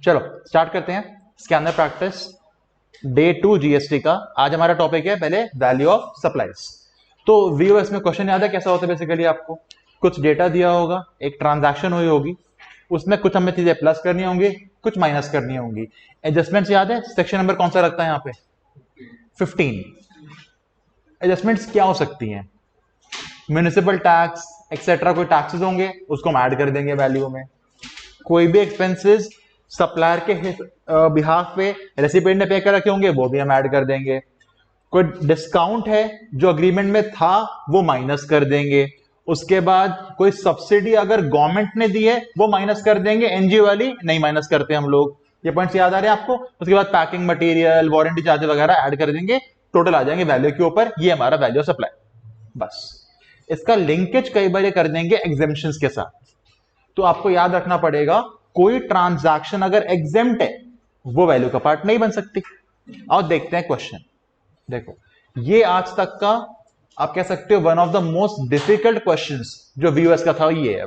चलो स्टार्ट करते हैं स्कैनर प्रैक्टिस डे 2 जीएसटी का। आज हमारा टॉपिक है पहले वैल्यू ऑफ सप्लाईज। तो वीओएस में क्वेश्चन याद है कैसा होता है? बेसिकली आपको कुछ डेटा दिया होगा, एक ट्रांजैक्शन हुई होगी, उसमें कुछ हमें चीजें प्लस करनी होंगी, कुछ माइनस करनी होंगी। एडजस्टमेंट्स याद है? सेक्शन नंबर कौन सा लगता है यहाँ पे? 15। एडजस्टमेंट्स क्या हो सकती हैं? म्युनिसिपल टैक्स एक्सेट्रा कोई टैक्सेस होंगे उसको हम ऐड कर देंगे वैल्यू में। कोई भी एक्सपेंसेस सप्लायर के बिहाफ पे रेसिपिएंट ने पे कर रखे होंगे वो भी हम ऐड कर देंगे। कोई डिस्काउंट है जो अग्रीमेंट में था वो माइनस कर देंगे। उसके बाद कोई सब्सिडी अगर गवर्नमेंट ने दी है वो माइनस कर देंगे, एनजीओ वाली नहीं माइनस करते हम लोग। ये पॉइंट्स याद आ रहे हैं आपको? उसके बाद पैकिंग मटेरियल, वारंटी चार्जेस वगैरह ऐड कर देंगे, टोटल आ जाएंगे वैल्यू के ऊपर। ये हमारा वैल्यू ऑफ सप्लाई। बस इसका लिंकेज कई बार कर देंगे एग्जेम्पशंस के साथ। तो आपको याद रखना पड़ेगा कोई ट्रांजैक्शन अगर एग्जेम्प्ट है वो वैल्यू का पार्ट नहीं बन सकती। और देखते हैं क्वेश्चन। देखो ये आज तक का आप कह सकते हो one of the most difficult questions जो वीयूएस का था ये है।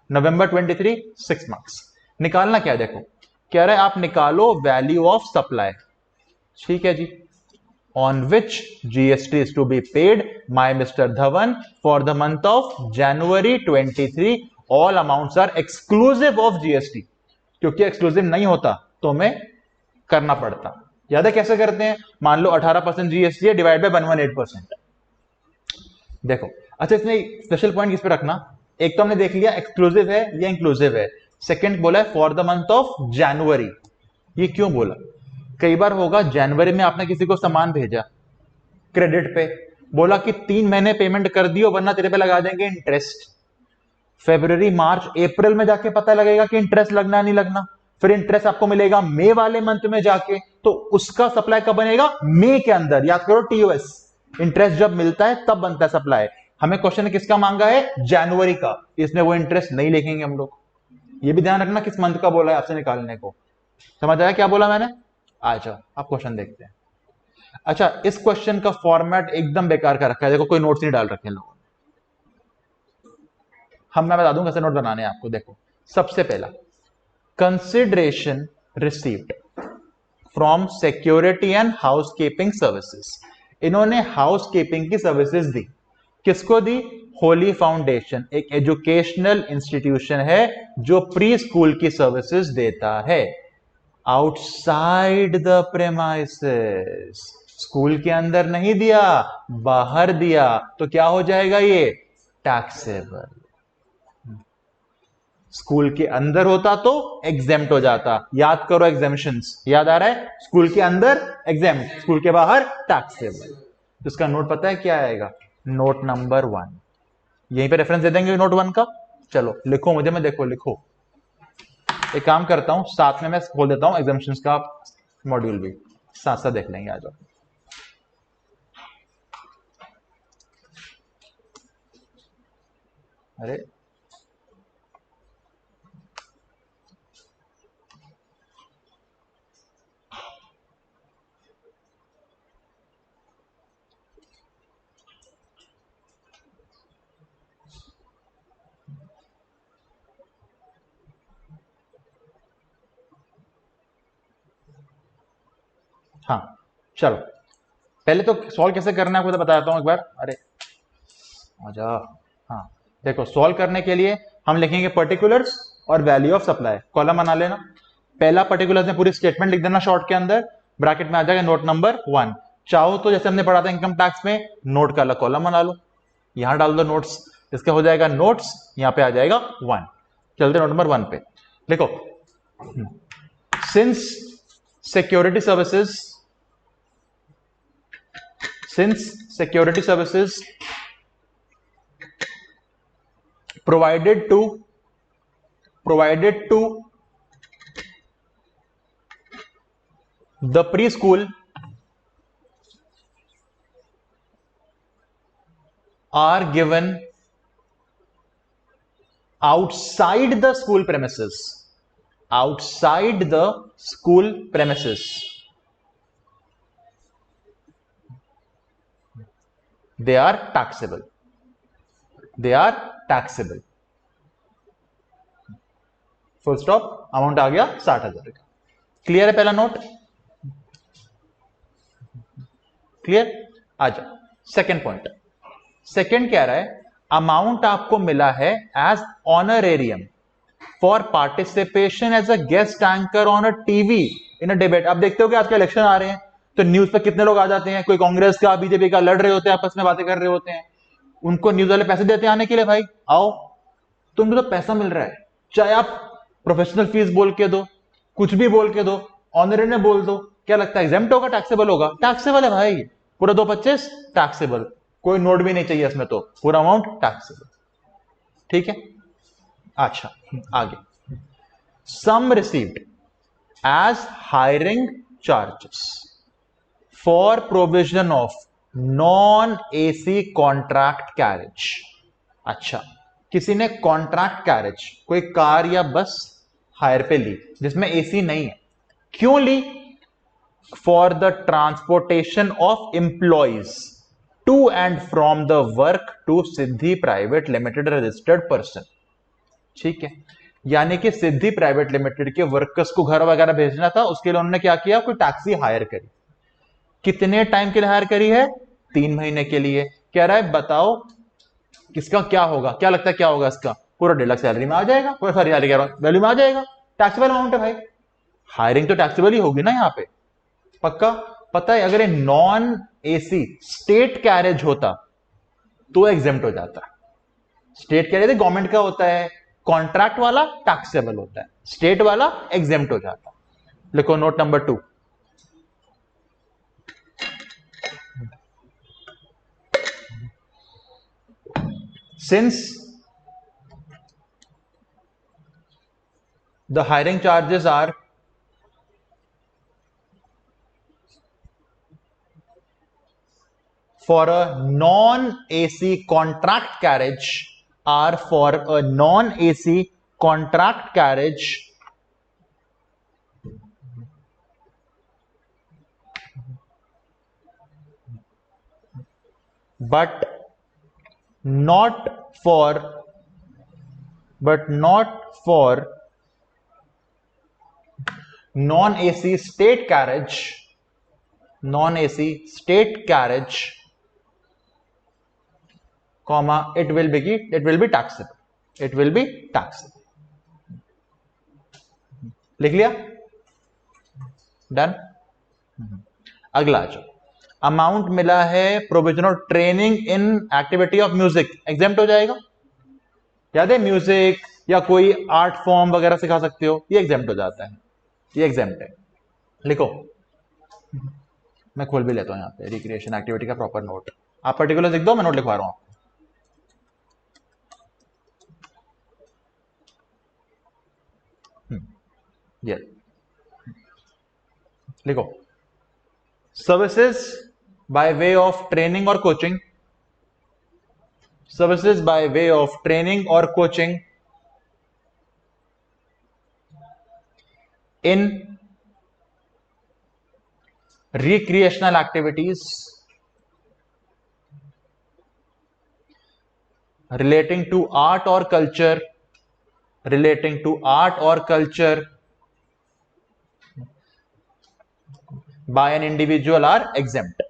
नवंबर 23 6 मार्क्स। निकालना क्या है? देखो कह रहा है आप निकालो वैल्यू ऑफ सप्लाई। ठीक है जी। on which GST is to be paid by Mr. Dhawan for the month of January 23. All amounts are exclusive of GST. क्योंकि एक्सक्लूसिव नहीं होता तो हमें करना पड़ता। याद है कैसे करते हैं? मान लो 18% जीएसटी है, डिवाइड बाय 118%। देखो अच्छा, इसमें स्पेशल पॉइंट किस पे रखना? एक तो हमने देख लिया एक्सक्लूसिव है या इंक्लूसिव है। सेकंड बोला है for the month of January. ये क्यों बोला? कई बार होगा जनवरी में आपने किसी को सामान भेजा क्रेडिट पे, बोला कि 3 महीने पेमेंट कर दियो वरना तेरे पे लगा देंगे इंटरेस्ट। फरवरी मार्च अप्रैल में जाके पता लगेगा कि इंटरेस्ट लगना नहीं लगना। फिर इंटरेस्ट आपको मिलेगा मई वाले मंथ में जाके, तो उसका सप्लाई कब बनेगा? मई के अंदर। याद करो टीओएस, इंटरेस्ट जब मिलता है तब बनता है सप्लाई। हमें क्वेश्चन किसका मांगा है? जनवरी का। इसमें वो इंटरेस्ट नहीं लिखेंगे हम लोग। ये भी ध्यान रखना किस मंथ का बोला है आपसे निकालने को। समझ आया क्या बोला मैंने? आ जाओ आप क्वेश्चन देखते हैं। अच्छा, इस क्वेश्चन का फॉर्मेट एकदम बेकार का रखा है। देखो कोई नोट्स नहीं डाल रखे हैं लोगों ने। मैं बता दूं कैसे नोट बनाने हैं आपको। देखो सबसे पहला consideration received from security and housekeeping services. इन्होंने हाउसकीपिंग की सर्विसेज दी। किसको दी? होली फाउंडेशन एक एजुकेशनल इंस्टीट्यूशन है जो प्री स्कूल की सर्विसेज देता है आउटसाइड द प्रेमाइसेस। स्कूल के अंदर नहीं दिया, बाहर दिया, तो क्या हो जाएगा? ये टैक्सेबल। स्कूल के अंदर होता तो एग्जेम्प्ट हो जाता। याद करो एग्जेम्पशंस। याद आ रहा है? स्कूल के अंदर एग्जेम्प्ट, स्कूल के बाहर टैक्सेबल। तो इसका नोट पता है क्या आएगा? Note number 1। यहीं पे रेफरेंस दे देंगे नोट 1 का। चलो लिखो मुझे, मैं देखो लिखो। एक काम करता हूं, साथ में मैं खोल देता हूं एग्जाम्पशंस का मॉड्यूल भी, साथ साथ देख लेंगे। आ जाओ। अरे हाँ चलो, पहले तो सॉल्व कैसे करना है आपको तो बताता हूं एक बार। अरे आजा। हाँ देखो, सॉल्व करने के लिए हम लिखेंगे पर्टिकुलर्स और वैल्यू ऑफ सप्लाई। कॉलम बना लेना। पहला पर्टिकुलर्स में पूरी स्टेटमेंट लिख देना शॉर्ट के अंदर, ब्रैकेट में आ जाएगा नोट नंबर 1। चाहो तो जैसे हमने पढ़ा था इनकम टैक्स में, नोट का अलग कॉलम बना लो, यहां डाल दो नोट्स। इसका हो जाएगा नोट्स, यहां पे आ जाएगा 1। चलते नोट नंबर 1 पे। देखो since security services provided to the preschool are given outside the school premises. They are taxable. Full stop. Amount आ गया 60,000 का। क्लियर है पहला नोट? क्लियर? आ जाओ सेकेंड पॉइंट। सेकेंड कह रहा है अमाउंट आपको मिला है as honorarium for participation as a guest anchor on a TV in a debate. आप देखते हो कि आज के इलेक्शन आ रहे हैं तो न्यूज पे कितने लोग आ जाते हैं, कोई कांग्रेस का बीजेपी का लड़ रहे होते हैं, आपस में बातें कर रहे होते हैं, उनको न्यूज वाले पैसे देते हैं आने के लिए, भाई आओ तुमको तो पैसा मिल रहा है, चाहे आप प्रोफेशनल फीस बोल के दो, कुछ भी बोल के दो, ऑनरेरी में बोल दो, क्या लगता है एग्जेम्प्ट होगा, टैक्सेबल होगा? टैक्सेबल है भाई, पूरा 225 टैक्सेबल, कोई नोट भी नहीं चाहिए इसमें, तो पूरा अमाउंट टैक्सेबल। ठीक है, अच्छा आगे। Sum received as hiring charges for provision of non AC contract carriage. अच्छा, किसी ने कॉन्ट्रैक्ट कैरेज कोई कार या बस हायर पे ली जिसमें एसी नहीं है, क्यों ली? For the transportation of employees to and from the work to Siddhi private limited registered person. ठीक है, यानी कि सिद्धि प्राइवेट लिमिटेड के वर्कर्स को घर वगैरह भेजना था, उसके लिए उन्होंने क्या किया, कोई टैक्सी हायर करी। कितने टाइम के लिए हायर करी है? 3 महीने के लिए। कह रहा है बताओ किसका क्या होगा, क्या लगता है क्या होगा इसका? पूरा 1.5 लाख सैलरी में आ जाएगा, पूरा सारी वैल्यू में आ जाएगा, टैक्सेबल अमाउंट है भाई, हायरिंग तो टैक्सेबल ही होगी ना यहाँ पे, पक्का। पता है अगर ये नॉन एसी स्टेट कैरेज होता तो एग्जेम्प्ट हो जाता। स्टेट कैरेज गवर्नमेंट का होता है, कॉन्ट्रैक्ट वाला टैक्सेबल होता है, स्टेट वाला एग्जेम्प्ट हो जाता। लिखो note number 2। Since the hiring charges are for a non-AC contract carriage, are for a non-AC contract carriage but not for non-AC state carriage, non-AC state carriage, comma it will be taxable, it will be taxable। लिख लिया? Done. अगला जो amount मिला है provision of training in activity of music, exempt हो जाएगा। याद है म्यूजिक या कोई आर्ट फॉर्म वगैरह सिखा सकते हो, ये एग्जेम्प्ट हो जाता है, ये एग्जेम्प्ट है। लिखो, मैं खोल भी लेता हूं यहाँ पे रिक्रिएशन एक्टिविटी का प्रॉपर नोट, आप पर्टिकुलर लिख दो, मैं नोट लिखवा रहा हूं। ये लिखो, services by way of training और coaching, services by way of training और coaching in recreational activities relating to art or culture, relating to art or culture by an individual are exempt,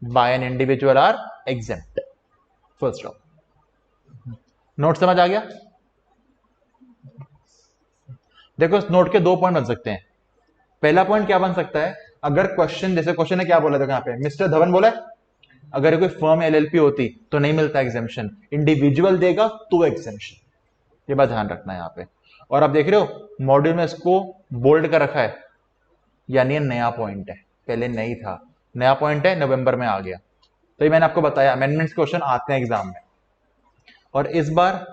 by an individual are exempt। First of note समझ आ गया? देखो इस note के 2 point बन सकते हैं। पहला पॉइंट क्या बन सकता है, अगर क्वेश्चन, जैसे क्वेश्चन ने क्या बोला था यहाँ पे, मिस्टर धवन बोला अगर कोई फर्म एलएलपी होती तो नहीं मिलता एग्जेम्पशन, इंडिविजुअल देगा तो एग्जेम्पशन, ये बात ध्यान रखना है यहाँ पे। और आप देख रहे हो मॉड्यूल में इसको बोल्ड कर रखा है, यानी ये नया पॉइंट है, पहले नहीं था, नया पॉइंट है, नवंबर में आ गया। तो ये मैंने आपको बताया अमेंडमेंट्स क्वेश्चन आते हैं एग्जाम में, और इस बार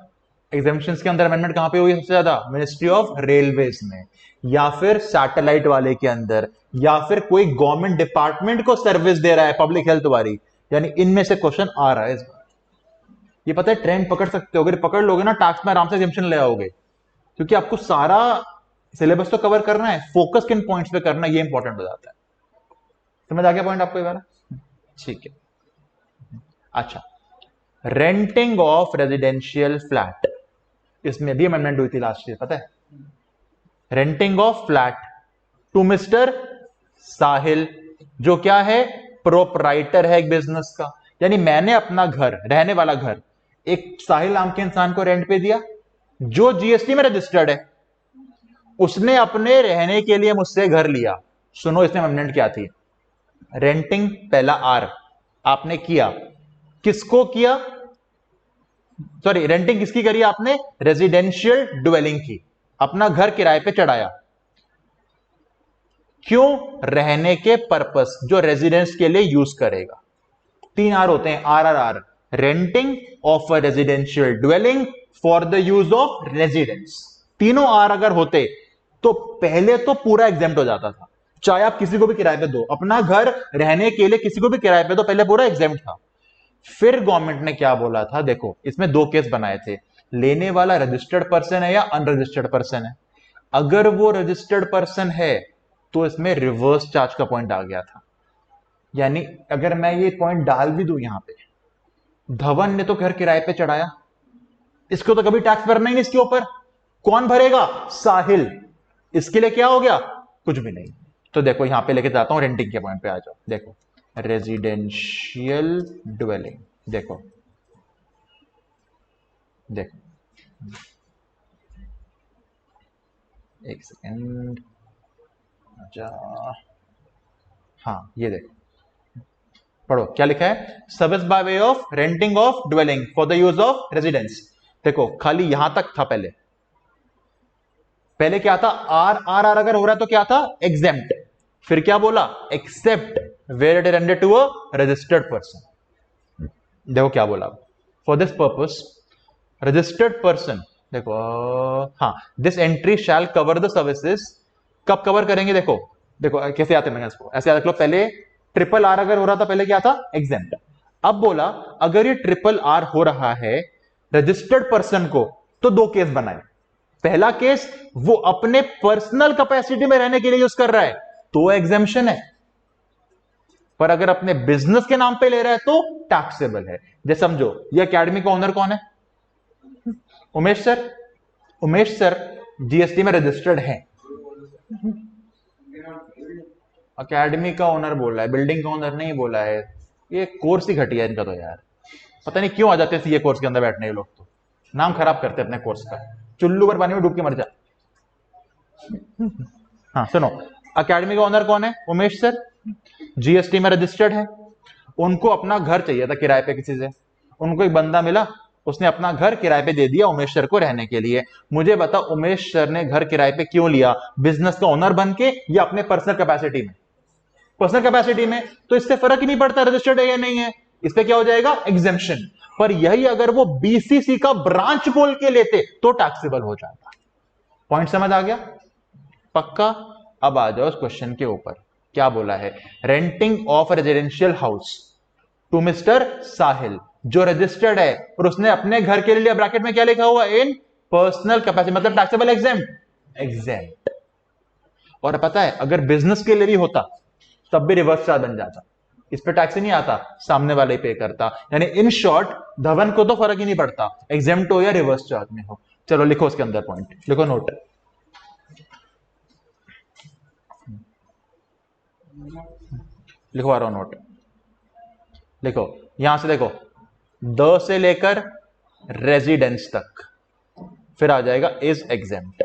एग्जामिनेशंस के अंदर अमेंडमेंट कहां पे हुई सबसे ज्यादा? मिनिस्ट्री ऑफ रेलवेज में, या फिर सैटेलाइट वाले के अंदर, या फिर कोई गवर्नमेंट डिपार्टमेंट को सर्विस दे रहा है पब्लिक हेल्थ वाली, यानी इनमें से क्वेश्चन आ रहा है इस बार। ये पता है ट्रेंड पकड़ सकते हो, अगर पकड़ लोगे ना टैक्स में आराम से एग्जेम्पशन ले आओगे, क्योंकि आपको सारा सिलेबस तो कवर करना है, फोकस किन पॉइंट्स पे करना है ये इंपॉर्टेंट हो जाता है। समझ आ गया पॉइंट आपको ये वाला? ठीक है। अच्छा, रेंटिंग ऑफ रेजिडेंशियल फ्लैट, इसमें भी अमेंडमेंट हुई थी लास्ट ईयर, पता है? Renting of flat to mister Sahil, जो क्या है, प्रोपराइटर है एक बिजनेस का। यानी मैंने अपना घर, रहने वाला घर, एक साहिल नाम के इंसान को रेंट पे दिया जो जीएसटी में रजिस्टर्ड है। उसने अपने रहने के लिए मुझसे घर लिया। सुनो इसमें अमेंडमेंट क्या थी, रेंटिंग पहला आर आपने किया, किसको किया, सॉरी रेंटिंग किसकी करी आपने, रेजिडेंशियल ड्वेलिंग की, अपना घर किराए पे चढ़ाया। क्यों, रहने के पर्पस, जो रेजिडेंस के लिए यूज करेगा। 3 आर होते हैं, R R R, renting of a residential dwelling for the use of residence. तीनों आर अगर होते तो पहले तो पूरा एग्जेम्प्ट हो जाता था। चाहे आप किसी को भी किराए पे दो, अपना घर रहने के लिए किसी को भी किराए पे दो, पहले पूरा एग्जेम्प्ट था। फिर गवर्नमेंट ने क्या बोला था, देखो इसमें 2 केस बनाए थे, लेने वाला रजिस्टर्ड पर्सन है या अनरजिस्टर्ड पर्सन है। अगर वो रजिस्टर्ड पर्सन है तो इसमें रिवर्स चार्ज का पॉइंट आ गया था। यानी अगर मैं ये पॉइंट डाल भी दूं यहां पे, धवन ने तो घर किराए पे चढ़ाया, इसको तो कभी टैक्स भरना ही नहीं, इसके ऊपर कौन भरेगा, साहिल। इसके लिए क्या हो गया, कुछ भी नहीं। तो देखो यहां पे लेके जाता हूं, रेंटिंग के पॉइंट पे आ जाओ। देखो रेजिडेंशियल ड्वेलिंग, देखो देखो एक सेकेंड, जा, हाँ ये देखो, पढ़ो क्या लिखा है, service by way of renting of dwelling for the use of residence. देखो खाली यहां तक था, पहले पहले क्या था, आर आर आर अगर हो रहा है तो क्या था, एग्जेम्प्ट। फिर क्या बोला, except where it is rented to a registered person. देखो क्या बोला, for this purpose registered person, देखो हाँ, this entry shall cover the services. कब कवर करेंगे, देखो देखो कैसे आते हैं, इसको ऐसे याद रख लो। पहले ट्रिपल आर अगर हो रहा था, पहले क्या था, एग्जेम्प्ट। अब बोला अगर ये ट्रिपल आर हो रहा है रजिस्टर्ड पर्सन को, तो 2 केस बनाए। पहला केस, वो अपने पर्सनल कैपेसिटी में रहने के लिए यूज कर रहा है तो एग्जेम्पशन है, पर अगर अपने बिजनेस के नाम पे ले रहा है तो टैक्सेबल है। जैसे समझो ये एकेडमी का ओनर कौन है, Umesh sir. Umesh sir GST में रजिस्टर्ड है, एकेडमी का ओनर बोला है, बिल्डिंग का ओनर नहीं बोला है। ये कोर्स ही घटिया है इनका तो यार, पता नहीं क्यों आ जाते हैं सीए कोर्स के अंदर बैठने ये लोग, तो नाम खराब करते हैं अपने कोर्स का। चुल्लू पर पानी में डूब के मर जा। हाँ सुनो, एकेडमी का ओनर कौन है, उमेश सर, जीएसटी में रजिस्टर्ड है। उनको अपना घर चाहिए था किराए पे किसी से, उनको एक बंदा मिला, उसने अपना घर किराए पे दे दिया उमेश सर को रहने के लिए। मुझे बता उमेश सर ने घर किराए पे क्यों लिया, बिजनेस का ओनर बन के या अपने पर्सनल कैपेसिटी में, पर्सनल कैपेसिटी में। तो इससे फर्क ही नहीं पड़ता रजिस्टर्ड है या नहीं है, इस पे क्या हो जाएगा, एग्जेम्पशन। पर यही अगर वो बीसीसी का ब्रांच बोल के लेते तो टैक्सेबल हो जाता। पॉइंट समझ आ गया, पक्का। अब आ जाओ इस क्वेश्चन के ऊपर, क्या बोला है, renting of residential house to mister Sahil, जो रजिस्टर्ड है और उसने अपने घर के लिए, ब्रैकेट में क्या लिखा हुआ, इन पर्सनल कैपेसिटी, मतलब टैक्सेबल एग्जेम्प्ट, एग्जेम्प्ट। और पता है अगर बिजनेस के लिए भी होता तब भी रिवर्स चार्ज बन जाता, इस पे टैक्स ही नहीं आता, सामने वाले ही पे करता। यानी इन शॉर्ट धवन को तो फर्क ही नहीं पड़ता एग्जेम्प्ट हो या रिवर्स चार्ज में हो। चलो लिखो उसके अंदर पॉइंट, लिखो नोट, लिखवा रहा हूं नोट, लिखो यहां से, देखो द से लेकर रेजिडेंस तक, फिर आ जाएगा इज एग्जेम्प्ट,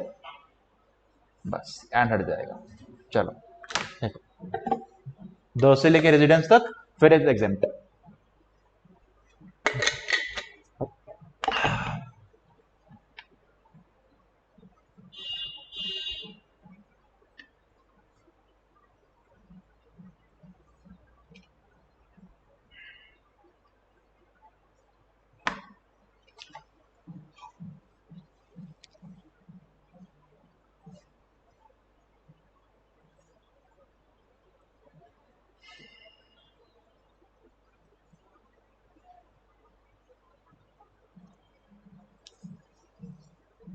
बस एंड हट जाएगा। चलो देखो, द से लेकर रेजिडेंस तक, फिर इज एग्जेम्प्ट।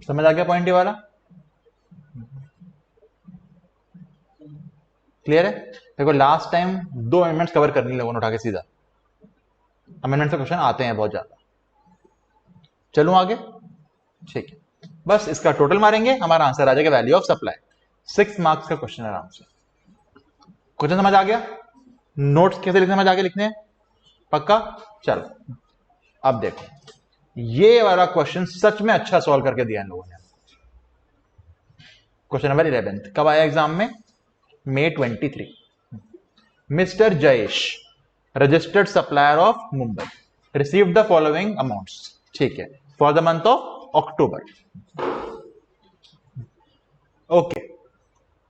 समझ आ गया पॉइंट ये वाला, क्लियर है। देखो लास्ट टाइम 2 अमेंडमेंट्स कवर करनी लोगों ने उठा के सीधा, अमेंडमेंट से क्वेश्चन आते हैं बहुत ज्यादा। चलूं आगे, ठीक है, बस इसका टोटल मारेंगे, हमारा आंसर आ जाएगा वैल्यू ऑफ सप्लाई। 6 मार्क्स का क्वेश्चन आराम से। क्वेश्चन समझ आ गया? नोट्स कैसे लिखने समझ आ गया लिखने हैं? पक्का? चलो अब देखो, ये वाला क्वेश्चन सच में अच्छा सॉल्व करके दिया इन लोगों ने। क्वेश्चन नंबर 11 कब आया एग्जाम में? May 23। Mister Jayesh, registered supplier of Mumbai, received the following amounts. ठीक है, for the month of October. Okay,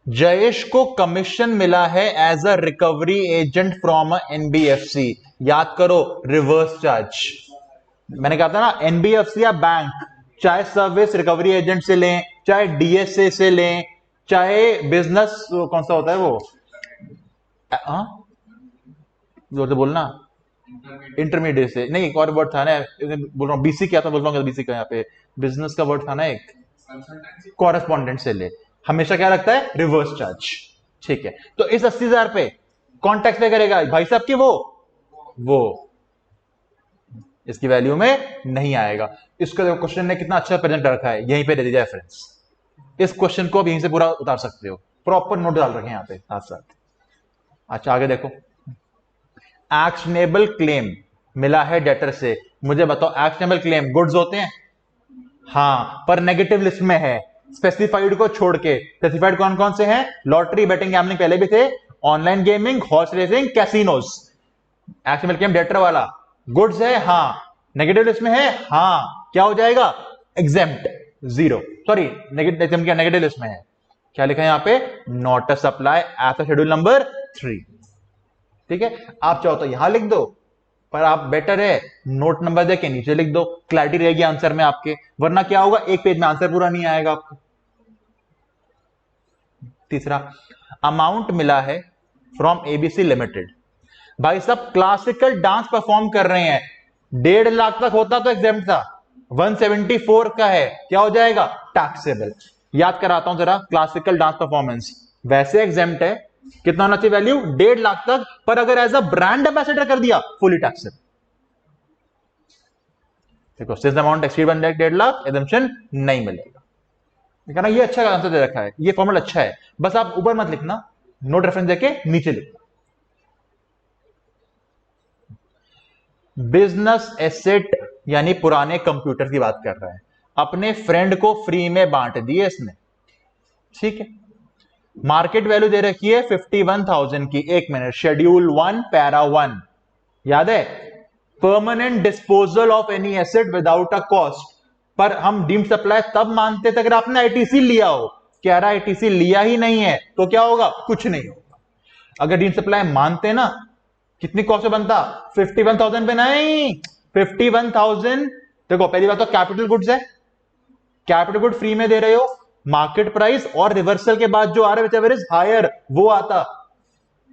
Jayesh को कमीशन मिला है as a recovery agent from a NBFC. याद करो, रिवर्स चार्ज। मैंने कहा था ना, एनबीएफसी या बैंक, चाहे सर्विस रिकवरी एजेंट से लें, चाहे डीएसए से लें, चाहे बिजनेस कौन सा होता है वो, जोर से बोलना, इंटरमीडिएट से नहीं, एक और वर्ड था ना, बोल रहा हूँ बीसी क्या था, बोल रहा हूँ बीसी का, यहाँ पे बिजनेस का वर्ड था ना एक, कॉरेस्पॉन्डेंट से ले, हमेशा क्या लगता है? Reverse charge. ठीक है, तो इस 80,000 पे कौन टैक्स पे करेगा भाई साहब की? वो इसकी वैल्यू में नहीं आएगा। इसका देखो क्वेश्चन ने कितना अच्छा प्रेजेंट रखा है, यहीं पे दे दीजिए रेफरेंस। इस क्वेश्चन को अब यहीं से पूरा उतार सकते हो, प्रॉपर नोट डाल रखे हैं यहाँ पे साथ साथ। अच्छा आगे देखो, एक्शनेबल क्लेम मिला है डेटर से। मुझे बताओ, एक्शनेबल क्लेम गुड्स होते हैं? हाँ, पर नेगेटिव लिस्ट में है, स्पेसिफाइड को छोड़ के। स्पेसिफाइड कौन कौन से हैं? लॉटरी, बेटिंग, गैम्बलिंग पहले भी थे, online gaming, horse racing, casinos. Actionable claim debtor वाला गुड्स है, हाँ। नेगेटिव लिस्ट में है, हाँ। क्या हो जाएगा? एग्जेम्प्ट, 0। सॉरी, नेगेटिव लिस्ट में है, क्या लिखा है यहाँ पे? Not a supply as schedule number 3। ठीक है, आप चाहो तो यहां लिख दो, पर आप बेटर है नोट नंबर देके नीचे लिख दो, क्लैरिटी रहेगी आंसर में आपके। वरना क्या होगा, एक पेज में आंसर पूरा नहीं आएगा आपको। तीसरा, अमाउंट मिला है फ्रॉम एबीसी लिमिटेड। भाई साहब क्लासिकल डांस परफॉर्म कर रहे हैं, 1.5 लाख तक होता तो एग्जेम्प्ट था, 174 का है, क्या हो जाएगा? टैक्सेबल। याद कराता हूं जरा, क्लासिकल डांस परफॉर्मेंस वैसे एग्जेम्प्ट है, कितना होना चाहिए वैल्यू? 1.5 लाख तक, पर अगर एज अ ब्रांड एम्बेसडर कर दिया, फुली टैक्सेबल। देखो, since the amount exceed 1.5 lakh, exemption नहीं मिलेगा। कहना ये अच्छा आंसर दे रखा है, ये फॉर्मूला अच्छा है, बस आप ऊपर मत लिखना, नोट रेफरेंस देके नीचे लिखना। बिजनेस एसेट यानी पुराने कंप्यूटर की बात कर रहा है, अपने फ्रेंड को फ्री में बांट दिए इसने। ठीक है, मार्केट वैल्यू दे रखी है 51,000 की। एक मिनट, शेड्यूल 1 पैरा 1 याद है? Permanent disposal of any asset without a cost. पर हम डीम्ड सप्लाई तब मानते थे अगर आपने आईटीसी लिया हो। कह रहा आईटीसी लिया ही नहीं है तो क्या होगा? कुछ नहीं होगा। अगर डीम्ड सप्लाई मानते ना, कितनी कॉस्ट पे बनता? 51,000 पे नहीं, 51,000। देखो पहली बात तो कैपिटल गुड्स है, कैपिटल गुड फ्री में दे रहे हो, मार्केट प्राइस और रिवर्सल के बाद जो आ रहा है इज हायर, वो आता।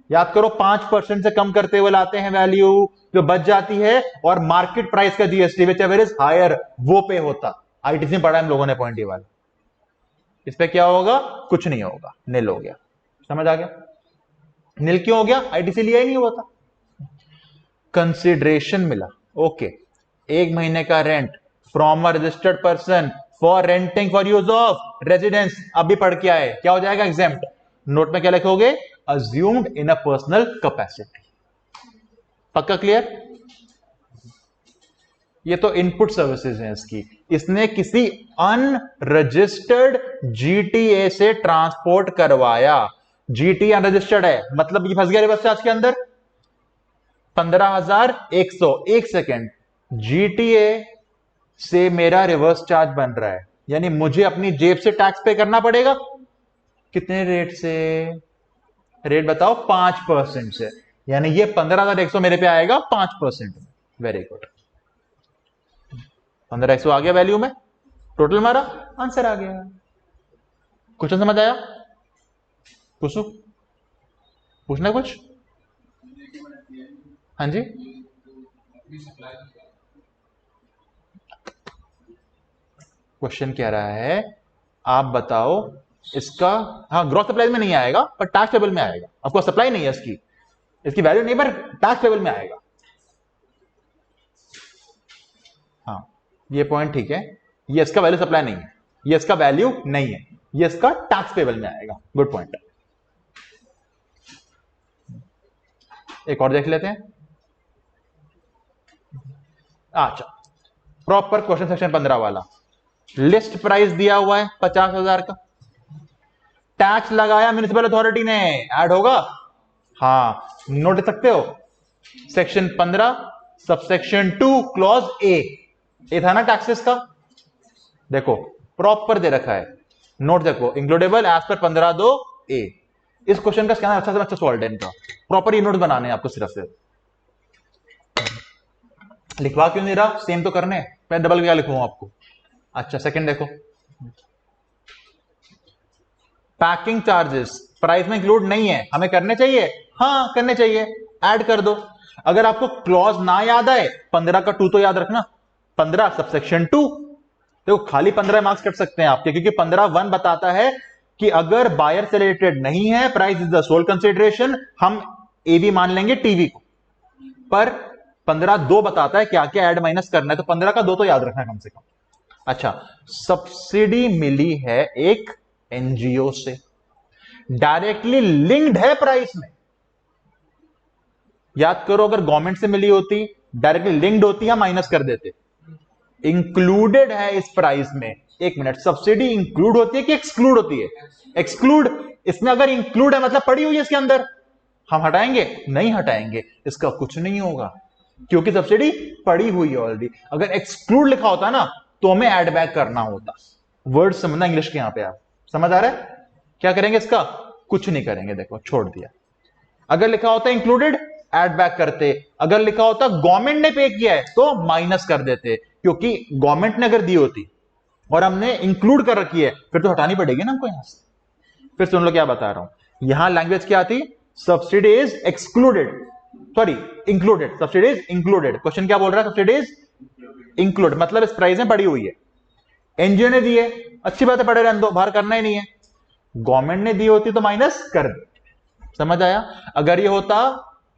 याद करो, 5% से कम करते हुए लाते हैं वैल्यू, जो बच जाती है, और मार्केट प्राइस का GST whichever is higher, वो पे होता। आईटीसी में पढ़ा हम लोगों ने पॉइंट ये वाला। इस पे क्या होगा? कुछ नहीं होगा, नील हो गया। समझ आ गया? नील क्यों हो गया? आईटीसी लिया ही नहीं हुआ था। कंसिडरेशन मिला, ओके, 1 महीने का rent from a registered person for renting for use of residence. अभी पढ़ के आए, क्या हो जाएगा? एग्जेम्प्ट। नोट में क्या लिखोगे? Assumed in a personal capacity. पक्का क्लियर? ये तो इनपुट सर्विसेज है इसकी, इसने किसी अनरजिस्टर्ड जीटीए से ट्रांसपोर्ट करवाया। जीटीए अनरजिस्टर्ड है, मतलब ये फंस गया रिवर्स चार्ज के अंदर। 15,100। एक सेकेंड, जीटीए से मेरा रिवर्स चार्ज बन रहा है, यानी मुझे अपनी जेब से टैक्स पे करना पड़ेगा। कितने रेट से? रेट बताओ? 5% से, यानी ये 15,100 मेरे पे आएगा 5%। वेरी गुड, 15,100 आ गया वैल्यू में, टोटल हमारा आंसर आ गया। क्वेश्चन समझ आया? पूछना कुछ? हाँ जी, क्वेश्चन कह रहा है आप बताओ इसका, हाँ ग्रॉस सप्लाई में नहीं आएगा पर टैक्स टेबल में आएगा। आपको सप्लाई नहीं है इसकी वैल्यू नहीं, पर टैक्स टेबल में आएगा। हाँ ये पॉइंट ठीक है, ये इसका वैल्यू सप्लाई नहीं है, ये इसका वैल्यू नहीं है, ये इसका टैक्स पेबल में आएगा। Good point. एक और देख लेते हैं। अच्छा, प्रॉपर क्वेश्चन सेक्शन 15 वाला। लिस्ट प्राइस दिया हुआ है 50,000 का, टैक्स लगाया म्युनिसिपल अथॉरिटी ने, ऐड होगा? हाँ, नोट दे सकते हो, सेक्शन 15 सबसेक्शन 2 क्लॉज ए, ये था ना टैक्सेस का, देखो प्रॉपर दे रखा है, नोट देखो, इंक्लूडेबल एज पर 15(2) ए। इस क्वेश्चन का स्कैनर अच्छा से अच्छा सॉल्व है इनका, प्रॉपर ये नोट बनाने हैं आपको सिर्फ से। लिखवा क्यों नहीं रहा, सेम तो करने, मैं डबल क्या लिखूं आपको। अच्छा सेकंड देखो, पैकिंग चार्जेस प्राइस में इंक्लूड नहीं है, हमें करने चाहिए? हाँ करने चाहिए, ऐड कर दो। अगर आपको क्लॉज ना याद आए, 15 का 2 तो याद रखना, 15 सबसेक्शन 2। देखो खाली 15 मार्क्स कट सकते हैं आपके, क्योंकि 15(1) बताता है कि अगर बायर से रिलेटेड नहीं है, price is the sole consideration, हम ए भी मान लेंगे टीवी को। पर 15(2) बताता है क्या क्या ऐड माइनस करना है, तो 15 का 2 तो याद रखना है कम से कम। अच्छा, सब्सिडी मिली है एक एनजीओ से, डायरेक्टली लिंक्ड है प्राइस में। याद करो, अगर गवर्नमेंट से मिली होती, डायरेक्टली लिंक्ड होती है, माइनस कर देते। इंक्लूडेड है इस प्राइस में। एक मिनट, सब्सिडी इंक्लूड होती है कि एक्सक्लूड होती है? एक्सक्लूड। इसमें अगर इंक्लूड है मतलब पड़ी हुई है इसके अंदर, हम हटाएंगे? नहीं हटाएंगे, इसका कुछ नहीं होगा, क्योंकि सब्सिडी पड़ी हुई है ऑलरेडी। अगर एक्सक्लूड लिखा होता ना तो हमें ऐड बैक करना होता। वर्ड समझना इंग्लिश के, यहां पे आप समझ आ रहा है? क्या करेंगे इसका? कुछ नहीं करेंगे, देखो छोड़ दिया। अगर लिखा होता इंक्लूडेड, ऐड बैक करते। अगर लिखा होता गवर्नमेंट ने पे किया है, तो माइनस कर देते, क्योंकि गवर्नमेंट ने अगर दी होती और हमने इंक्लूड कर रखी है, फिर तो हटानी पड़ेगी ना हमको यहां से। फिर सुन लो क्या बता रहा हूं, यहां लैंग्वेज क्या आती? Subsidy is excluded, sorry included, subsidy is included. Question क्या बोल रहा है? सब्सिडी इज इंक्लूड, मतलब इस प्राइस में पड़ी हुई है। एनजीओ ने दी है, अच्छी बात है, पड़े रहने दो, बाहर करना ही नहीं है। गवर्नमेंट ने दी होती तो माइनस कर दे, समझ आया? अगर ये होता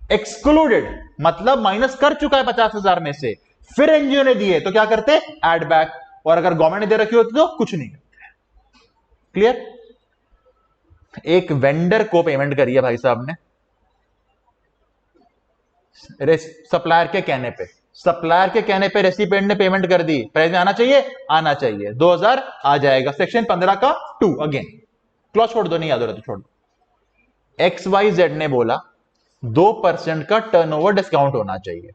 एक्सक्लूडेड, मतलब माइनस कर चुका है 50,000 में से, फिर एनजीओ ने दिए तो क्या करते? Add back. और अगर गवर्नमेंट ने दे रखी होती तो कुछ नहीं करते। क्लियर? एक वेंडर को पेमेंट करी है भाई साहब ने, सप्लायर के कहने पे, सप्लायर के कहने पे रेसिपिएंट ने पेमेंट कर दी, प्राइस में आना चाहिए? आना चाहिए, 2000 आ जाएगा। सेक्शन 15 का 2 अगेन, क्लॉज छोड़ दो, नहीं याद हो रहा तो छोड़ दो। XYZ ने बोला 2% का टर्नओवर डिस्काउंट होना चाहिए,